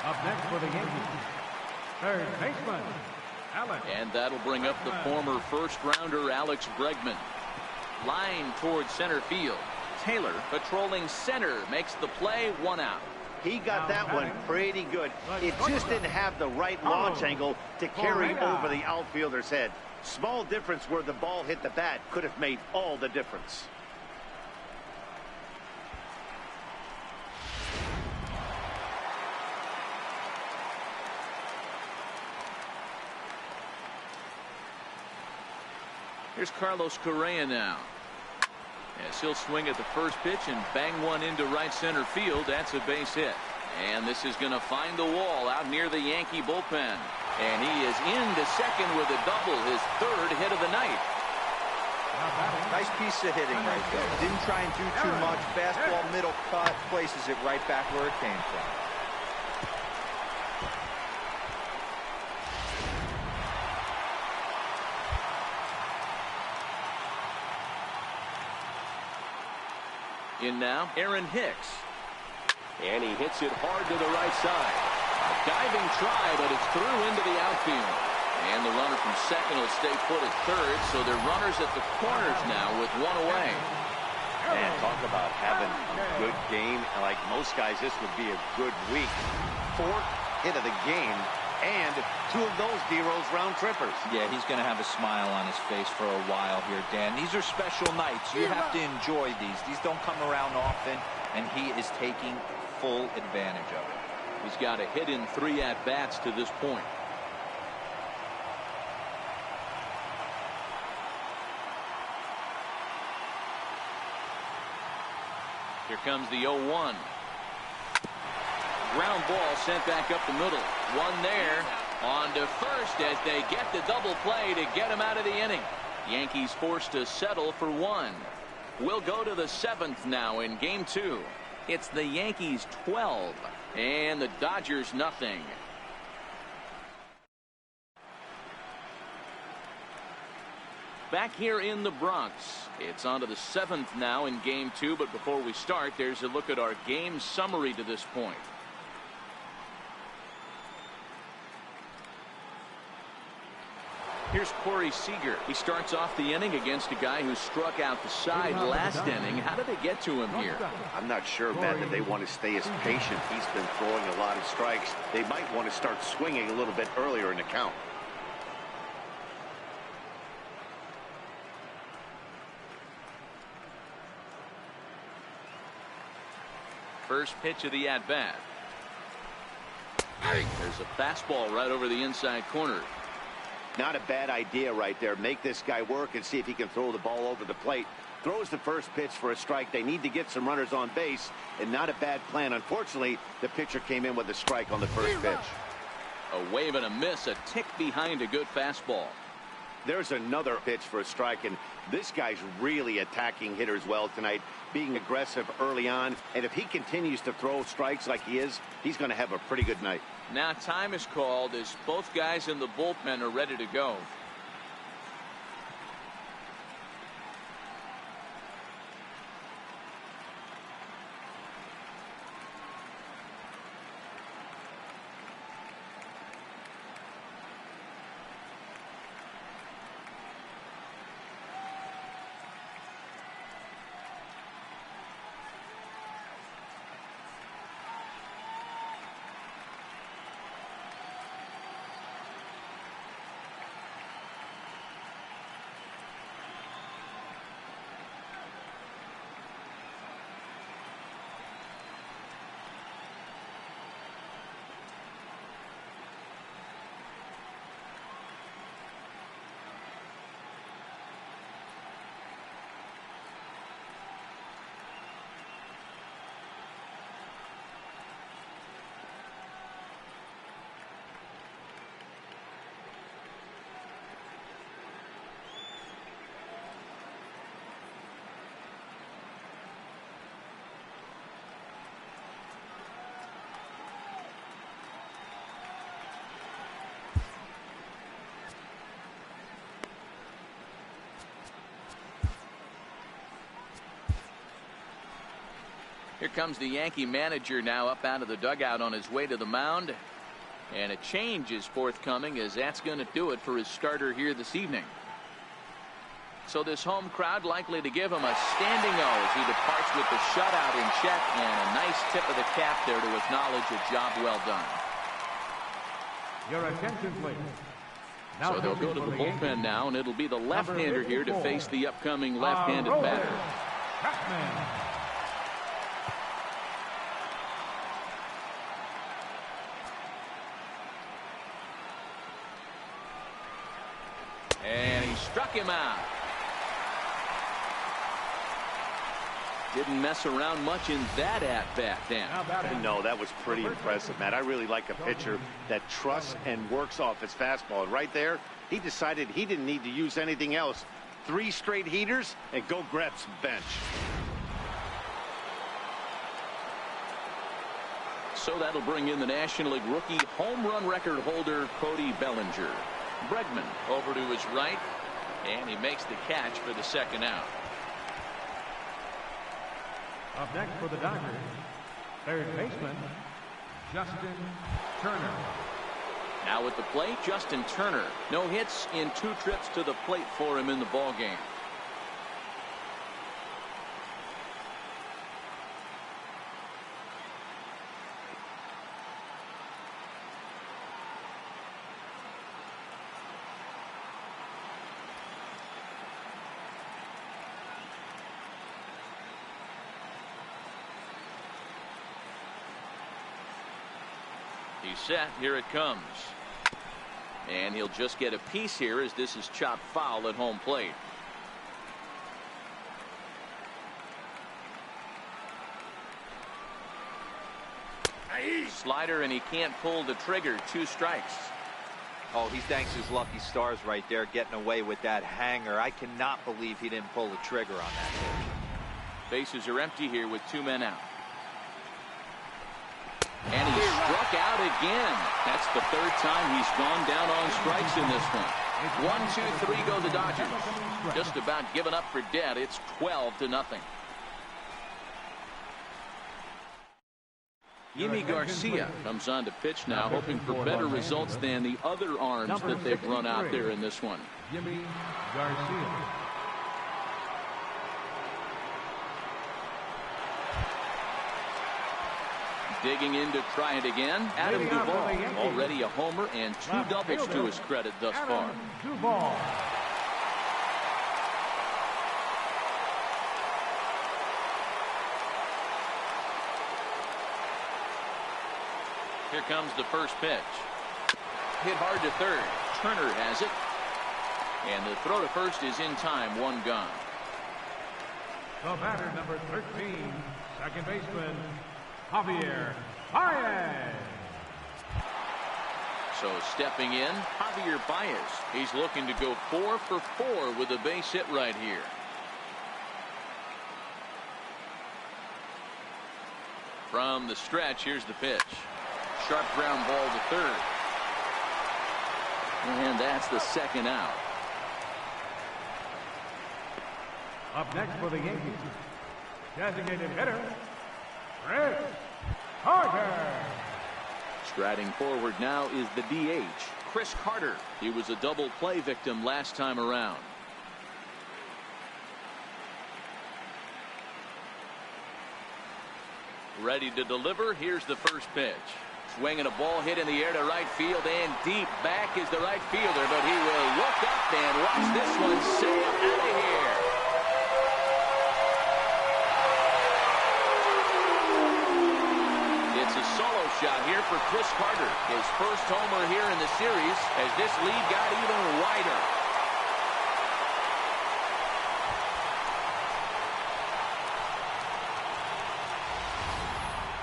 Up next for the Yankees, third baseman, Alex. And that'll bring up the former first-rounder Alex Bregman. Line towards center field. Taylor patrolling center makes the play, 1 out. He got that one pretty good. It just didn't have the right launch angle to carry over the outfielder's head. Small difference where the ball hit the bat could have made all the difference. Here's Carlos Correa now. As he'll swing at the first pitch and bang one into right center field. That's a base hit. And this is going to find the wall out near the Yankee bullpen. And he is into second with a double, his 3rd hit of the night. Nice piece of hitting right there. Didn't try and do too much. Fastball, middle cut, places it right back where it came from. In now, Aaron Hicks. And he hits it hard to the right side. A diving try, but it's through into the outfield. And the runner from second will stay put at third, so they're runners at the corners now with 1 away. And talk about having a good game. Like most guys, this would be a good week. 4th hit of the game, and 2 of those D-Rose round trippers. Yeah, he's going to have a smile on his face for a while here, Dan. These are special nights. You have to enjoy these. These don't come around often, and he is taking full advantage of it. He's got a hit in 3 at-bats to this point. Here comes the 0-1. Ground ball sent back up the middle. One there. On to first as they get the double play to get him out of the inning. Yankees forced to settle for 1. We'll go to the 7th now in game 2. It's the Yankees 12 and the Dodgers nothing. Back here in the Bronx, it's on to the 7th now in game 2, but before we start, there's a look at our game summary to this point. Here's Corey Seager. He starts off the inning against a guy who struck out the side last inning. How did they get to him here? I'm not sure, Matt, that they want to stay as patient. He's been throwing a lot of strikes. They might want to start swinging a little bit earlier in the count. First pitch of the at-bat. There's a fastball right over the inside corner. Not a bad idea right there. Make this guy work and see if he can throw the ball over the plate. Throws the first pitch for a strike. They need to get some runners on base, and not a bad plan. Unfortunately, the pitcher came in with a strike on the first pitch. A wave and a miss, a tick behind a good fastball. There's another pitch for a strike, and this guy's really attacking hitters well tonight, being aggressive early on. And if he continues to throw strikes like he is, he's going to have a pretty good night. Now time is called as both guys in the bullpen are ready to go. Here comes the Yankee manager now up out of the dugout on his way to the mound. And a change is forthcoming, as that's going to do it for his starter here this evening. So this home crowd likely to give him a standing O as he departs with the shutout in check, and a nice tip of the cap there to acknowledge a job well done. Your attention, please. Now so they'll go to the bullpen now, and it'll be the left-hander here to face the upcoming left-handed batter. And he struck him out. Didn't mess around much in that at-bat, Dan. No, that was pretty impressive, Matt. I really like a pitcher that trusts and works off his fastball. And right there, he decided he didn't need to use anything else. 3 straight heaters and go grab some bench. So that'll bring in the National League rookie home run record holder Cody Bellinger. Bregman over to his right, and he makes the catch for the second out. Up next for the Dodgers, third baseman, Justin Turner. Now at the plate, Justin Turner. No hits in 2 trips to the plate for him in the ballgame. He's set. Here it comes. And he'll just get a piece here as this is chopped foul at home plate. Slider, and he can't pull the trigger. 2 strikes. Oh, he thanks his lucky stars right there, getting away with that hanger. I cannot believe he didn't pull the trigger on that pitch. Bases are empty here with 2 men out. And he struck out again. That's the 3rd time he's gone down on strikes in this one. 1, 2, 3 go the Dodgers. Just about given up for dead. It's 12-0. Yimi Garcia comes on to pitch now, hoping for better results than the other arms that they've run out there in this one. Yimi Garcia. Digging in to try it again, Adam Duvall. Already a homer and 2 doubles to his credit thus far. Duvall. Here comes the first pitch. Hit hard to third. Turner has it. And the throw to first is in time. 1 gone. The batter, number 13, second baseman, Javier Baez. So stepping in, Javier Baez. He's looking to go 4 for 4 with a base hit right here. From the stretch, here's the pitch. Sharp ground ball to third. And that's the second out. Up next for the Yankees, designated hitter, Chris Carter. Striding forward now is the DH, Chris Carter. He was a double play victim last time around. Ready to deliver. Here's the first pitch. Swinging a ball hit in the air to right field, and deep back is the right fielder, but he will look up and watch this one sail out of here. It's a solo shot here for Chris Carter. His first homer here in the series as this lead got even wider.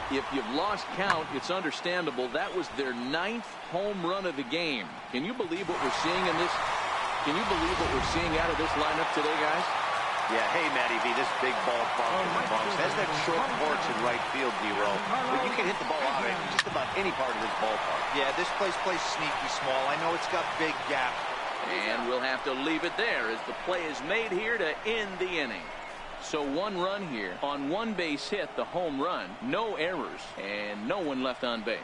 If you've lost count, it's understandable. That was their 9th home run of the game. Can you believe what we're seeing in this? Can you believe what we're seeing out of this lineup today, guys? Yeah, hey, Matty V, this big ball has that short porch in right field, D-Roll. But you can hit the ball out of just about any part of this ballpark. Yeah, this place plays sneaky small. I know it's got big gaps. And we'll have to leave it there as the play is made here to end the inning. So 1 run here on 1 base hit, the home run, no errors, and no one left on base.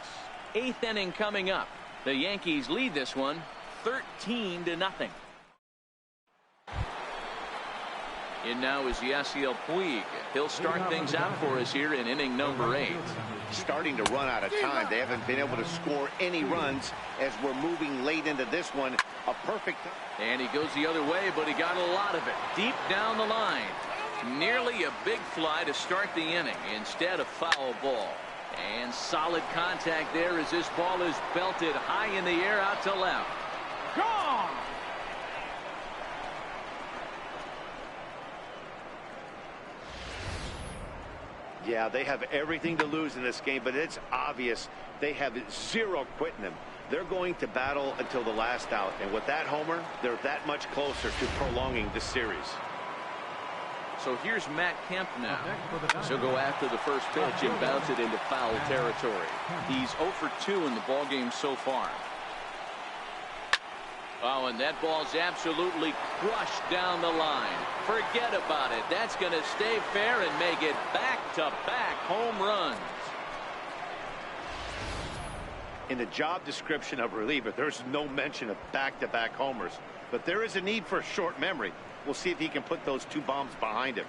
8th inning coming up. The Yankees lead this one 13-0. In now is Yasiel Puig. He'll start things out for us here in inning number 8. Starting to run out of time. They haven't been able to score any runs as we're moving late into this one. A perfect. And he goes the other way, but he got a lot of it deep down the line. Nearly a big fly to start the inning instead of foul ball. And solid contact there as this ball is belted high in the air out to left. Gone! Yeah, they have everything to lose in this game, but it's obvious they have zero quit in them. They're going to battle until the last out, and with that homer, they're that much closer to prolonging the series. So here's Matt Kemp now. He'll go after the first pitch and bounce it into foul territory. He's 0 for 2 in the ballgame so far. Oh, and that ball's absolutely crushed down the line. Forget about it. That's going to stay fair and make it back-to-back home runs. In the job description of reliever, there's no mention of back-to-back homers. But there is a need for a short memory. We'll see if he can put those 2 bombs behind him.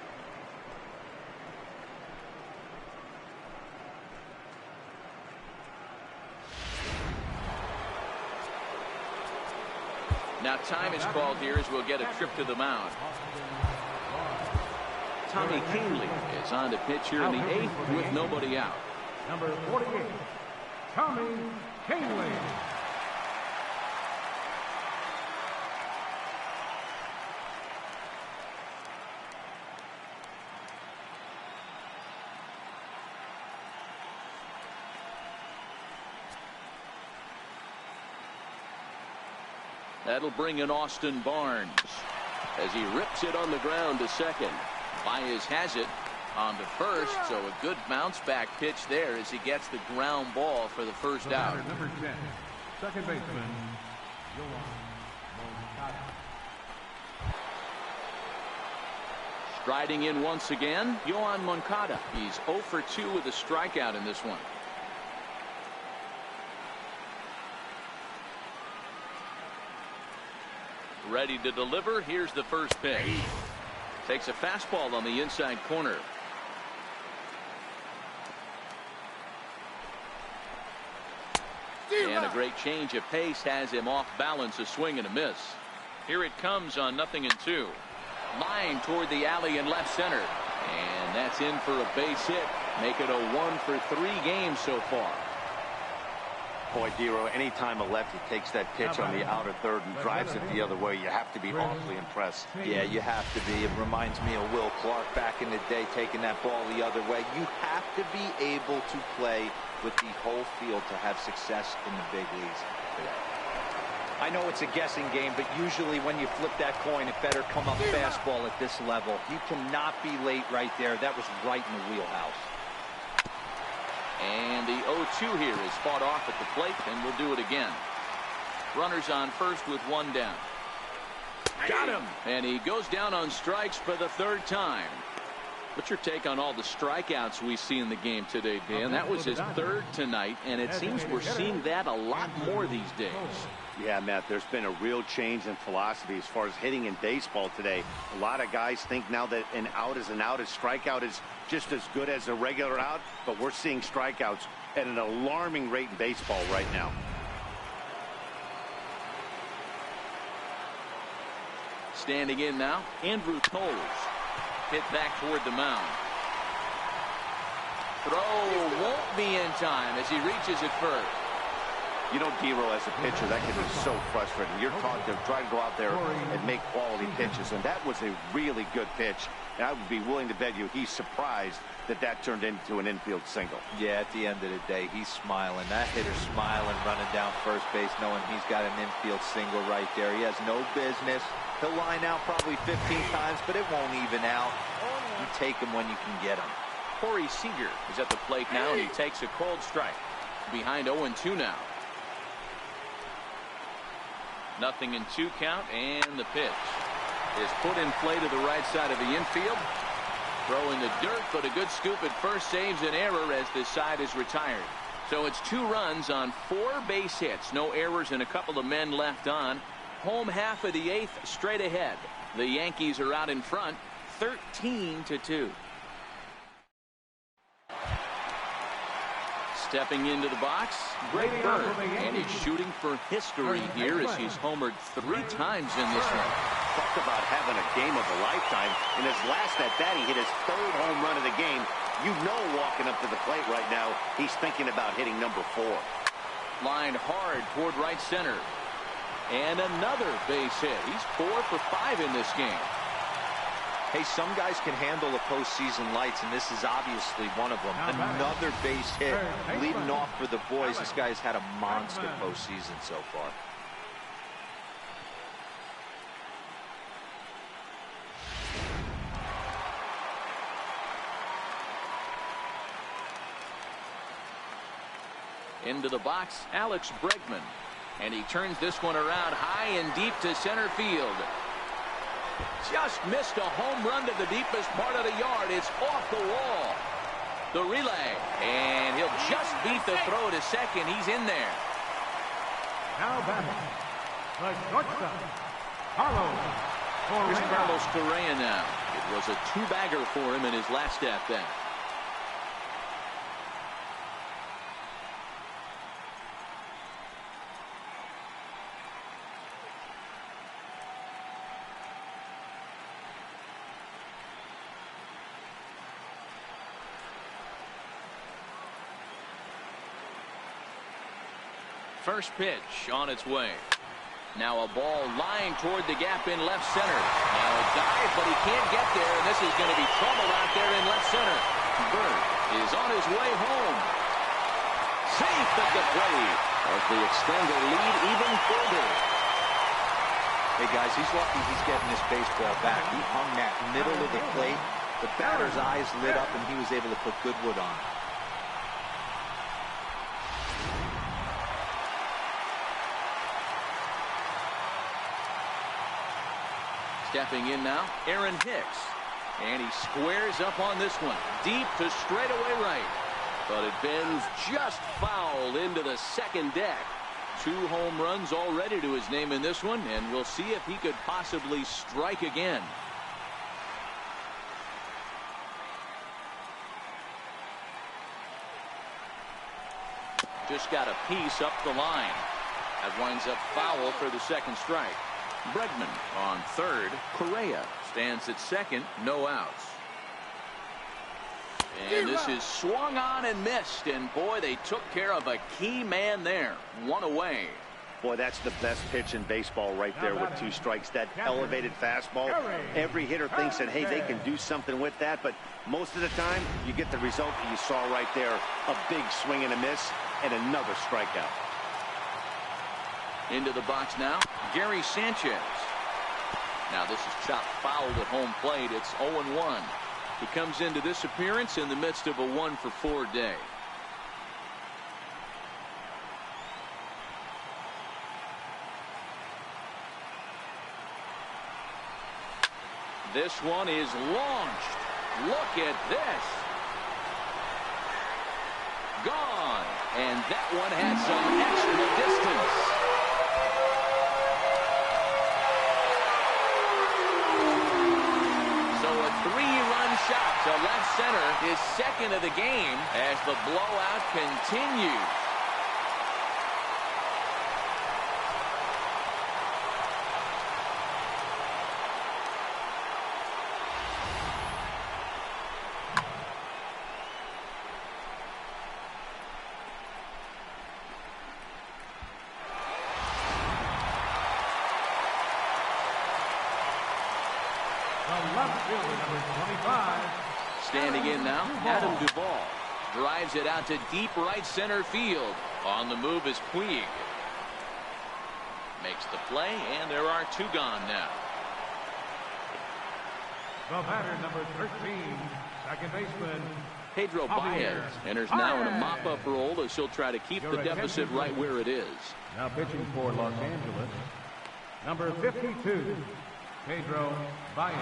Now time is called here as we'll get a trip to the mound. Tommy Kahnle is on the pitch here in the 8th with nobody out. Number 48, Tommy Kahnle. That'll bring in Austin Barnes as he rips it on the ground to second. Baez has it on to first, so a good bounce back pitch there as he gets the ground ball for the first out. Number 10, second baseman, Striding in once again, Yoan Moncada. He's 0 for 2 with a strikeout in this one. Ready to deliver. Here's the first pitch. Takes a fastball on the inside corner. And a great change of pace has him off balance, a swing and a miss. Here it comes on 0-2. Line toward the alley in left center. And that's in for a base hit. Make it a 1 for 3 game so far. Boy, Dero, anytime a lefty takes that pitch on the outer third and drives it the other way, you have to be awfully impressed. Yeah, you have to be. It reminds me of Will Clark back in the day taking that ball the other way. You have to be able to play with the whole field to have success in the big leagues today. I know it's a guessing game, but usually when you flip that coin, it better come up fastball at this level. You cannot be late right there. That was right in the wheelhouse. And the 0-2 here is fought off at the plate, and we'll do it again. Runners on first with 1 down. Got him! And he goes down on strikes for the 3rd time. What's your take on all the strikeouts we see in the game today, Dan? That was his 3rd tonight, and it seems we're seeing that a lot more these days. Yeah, Matt, there's been a real change in philosophy as far as hitting in baseball today. A lot of guys think now that an out is an out, a strikeout is just as good as a regular out, but we're seeing strikeouts at an alarming rate in baseball right now. Standing in now, Andrew Toles. Hit back toward the mound. Throw won't be in time as he reaches it first. You know, Dero, as a pitcher, that can be so frustrating. You're taught to try to go out there and make quality pitches, and that was a really good pitch. And I would be willing to bet you he's surprised that that turned into an infield single. Yeah, at the end of the day, he's smiling. That hitter's smiling, running down first base, knowing he's got an infield single right there. He has no business. He'll line out probably 15 times, but it won't even out. You take him when you can get him. Corey Seager is at the plate now, and he takes a cold strike. Behind 0-2 now. 0-2 count, and the pitch is put in play to the right side of the infield. Throw in the dirt, but a good scoop at first saves an error as this side is retired. So it's 2 runs on 4 base hits. No errors and a couple of men left on. Home half of the 8th straight ahead. The Yankees are out in front 13-2. Stepping into the box, Greg Bird, and he's shooting for history here as he's homered 3 times in this one. Talk about having a game of a lifetime. In his last at-bat, he hit his 3rd home run of the game. You know, walking up to the plate right now, he's thinking about hitting number 4. Lined hard toward right center. And another base hit. He's 4 for 5 in this game. Hey, some guys can handle the postseason lights, and this is obviously one of them. Another base hit leading off for the boys. This guy's had a monster postseason so far. Into the box, Alex Bregman. And he turns this one around high and deep to center field. Just missed a home run to the deepest part of the yard. It's off the wall. The relay. And he'll just beat the throw to second. He's in there. Now batting, the shortstop, Here's Carlos Correa now. It was a 2-bagger for him in his last at-bat. First pitch on its way. Now a ball lined toward the gap in left center. Now a dive, but he can't get there, and this is going to be trouble out there in left center. Bird is on his way home. Safe at the plate as they extend their lead even further. Hey, guys, he's lucky he's getting this baseball back. He hung that middle of the plate. The batter's eyes lit up, and he was able to put good wood on. Stepping in now, Aaron Hicks. And he squares up on this one. Deep to straightaway right. But it bends just foul into the second deck. 2 home runs already to his name in this one, and we'll see if he could possibly strike again. Just got a piece up the line. That winds up foul for the second strike. Bregman on third. Correa stands at second. No outs. And this is swung on and missed. And boy, they took care of a key man there. 1 away. Boy, that's the best pitch in baseball right there with 2 strikes. That elevated fastball. Every hitter thinks that, hey, they can do something with that. But most of the time, you get the result that you saw right there. A big swing and a miss and another strikeout. Into the box now, Gary Sanchez. Now this is chopped foul at home plate. It's 0-1. He comes into this appearance in the midst of a 1-for-4 day. This one is launched. Look at this. Gone. And that one had some extra distance. Shot to left center, his second of the game as the blowout continues. Standing in now, Adam Duvall drives it out to deep right center field. On the move is Puig. Makes the play, and there are 2 gone now. The batter, number 13, second baseman, Pedro Baez enters now in a mop-up role as he'll try to keep the deficit right where it is. Now pitching for Los Angeles, number 52, Pedro Baez.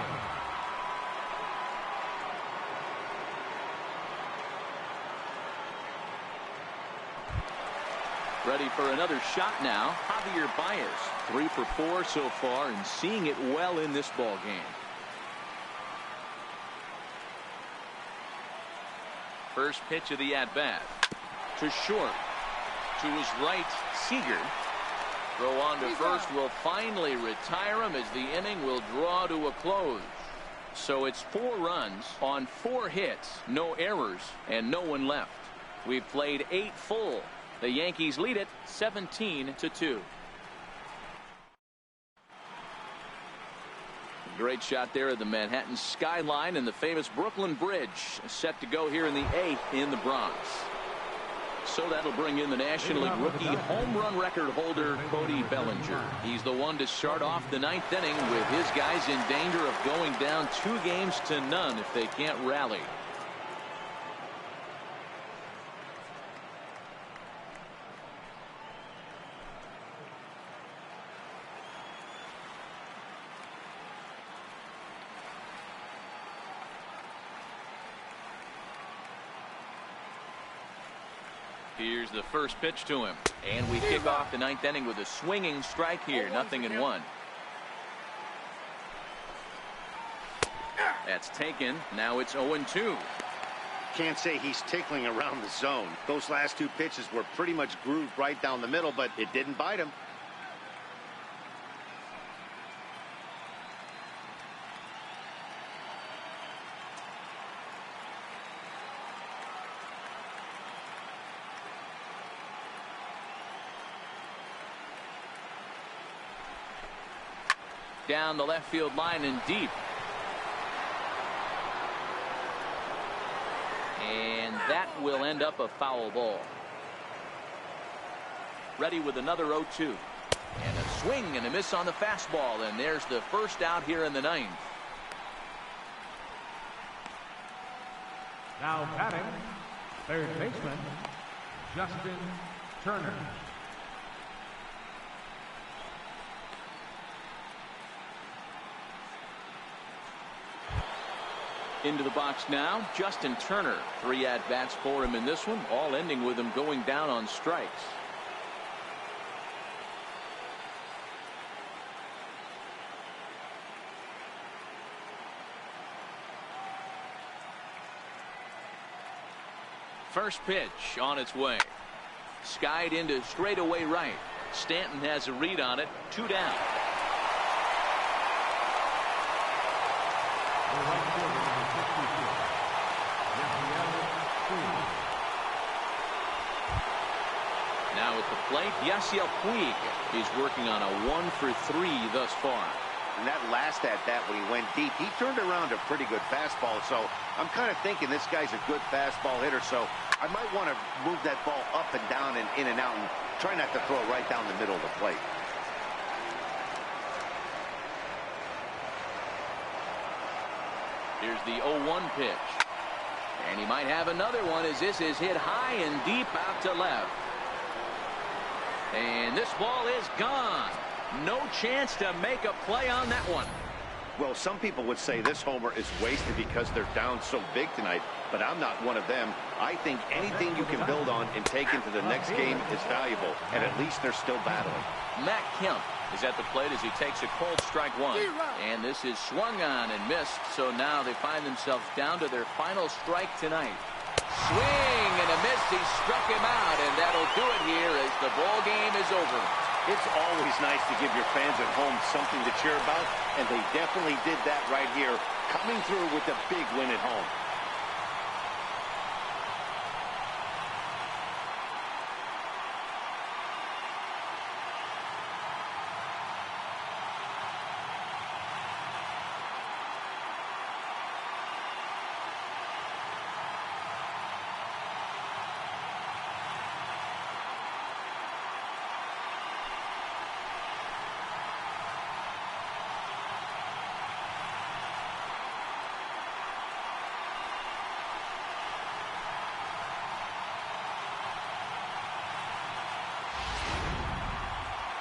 Ready for another shot now. Javier Baez, 3 for 4 so far and seeing it well in this ball game. First pitch of the at-bat. To short. To his right, Seager. Throw on to first will finally retire him as the inning will draw to a close. So it's 4 runs on 4 hits, no errors, and no one left. We've played 8 full. The Yankees lead it 17-2. Great shot there at the Manhattan skyline and the famous Brooklyn Bridge set to go here in the 8th in the Bronx. So that'll bring in the National League rookie home run record holder Cody Bellinger. He's the one to start off the 9th inning with his guys in danger of going down 2-0 if they can't rally. Here's the first pitch to him. And we kick off the 9th inning with a swinging strike here. 0-1. That's taken. Now it's 0-2. Can't say he's tickling around the zone. Those last 2 pitches were pretty much grooved right down the middle, but it didn't bite him. Down the left field line and deep. And that will end up a foul ball. Ready with another 0-2. And a swing and a miss on the fastball. And there's the first out here in the 9th. Now batting, third baseman, Justin Turner. Into the box now, Justin Turner. 3 at-bats for him in this one, all ending with him going down on strikes. First pitch on its way. Skied into straightaway right. Stanton has a read on it. 2 down. Now at the plate, Yasiel Puig is working on a 1 for 3 thus far. And that last at-bat when he went deep, he turned around a pretty good fastball. So I'm kind of thinking this guy's a good fastball hitter. So I might want to move that ball up and down and in and out and try not to throw it right down the middle of the plate. Here's the 0-1 pitch. And he might have another one as this is hit high and deep out to left. And this ball is gone. No chance to make a play on that one. Well, some people would say this homer is wasted because they're down so big tonight, but I'm not one of them. I think anything you can build on and take into the next game is valuable, and at least they're still battling. Matt Kemp is at the plate as he takes a cold strike 1. And this is swung on and missed, so now they find themselves down to their final strike tonight. Swing and a miss. He struck him out, and that'll do it here as the ball game is over. It's always nice to give your fans at home something to cheer about, and they definitely did that right here, coming through with a big win at home.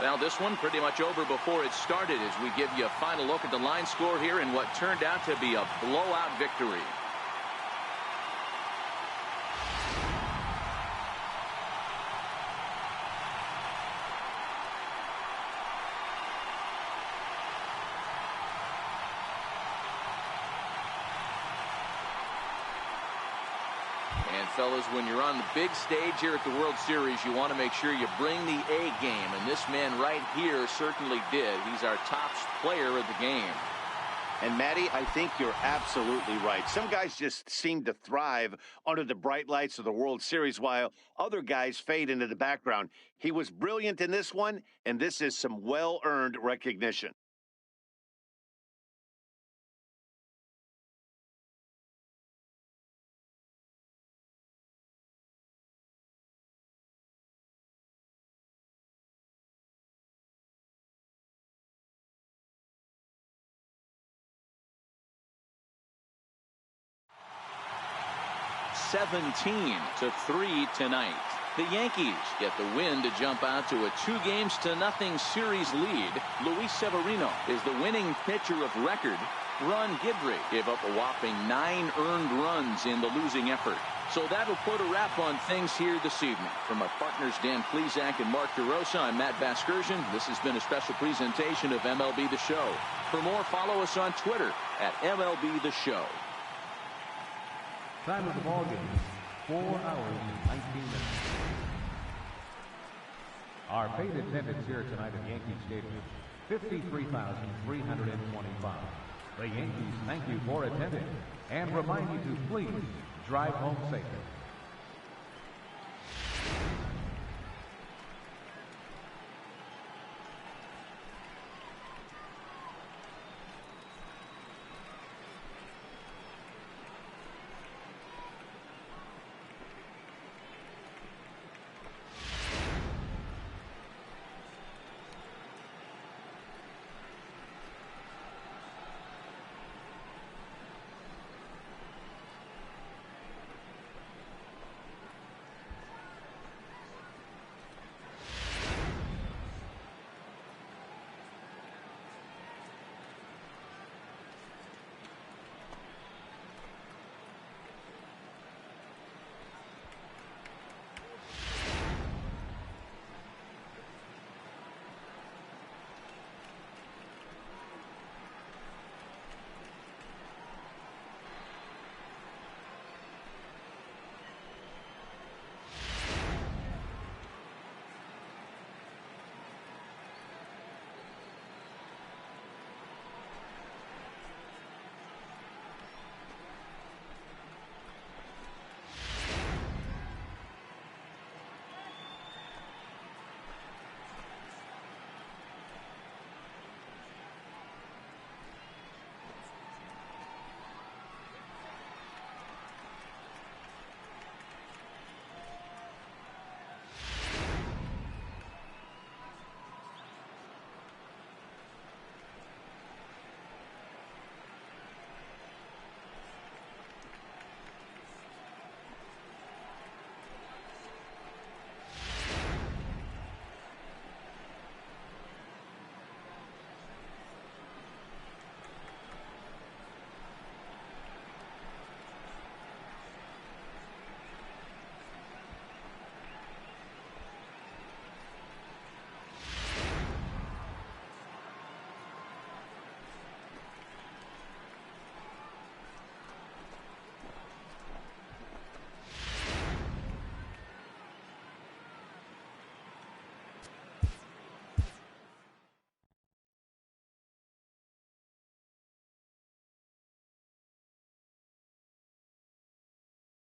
Well, this one pretty much over before it started as we give you a final look at the line score here in what turned out to be a blowout victory. fellas, when you're on the big stage here at the World Series, you want to make sure you bring the A game, and this man right here certainly did. He's our top player of the game. And, Matty, I think you're absolutely right. Some guys just seem to thrive under the bright lights of the World Series, while other guys fade into the background. He was brilliant in this one, and this is some well-earned recognition. (17-3) tonight. The Yankees get the win to jump out to a 2-0 series lead. Luis Severino is the winning pitcher of record. Ron Guidry gave up a whopping 9 earned runs in the losing effort. So that'll put a wrap on things here this evening. From our partners Dan Plesac and Mark DeRosa, I'm Matt Vasgersian. This has been a special presentation of MLB The Show. For more, follow us on Twitter at MLB The Show. Time of the ball game, 4 hours and 19 minutes. Our paid attendance here tonight at Yankee Stadium, 53,325. The Yankees thank you for attending and remind you to please drive home safely.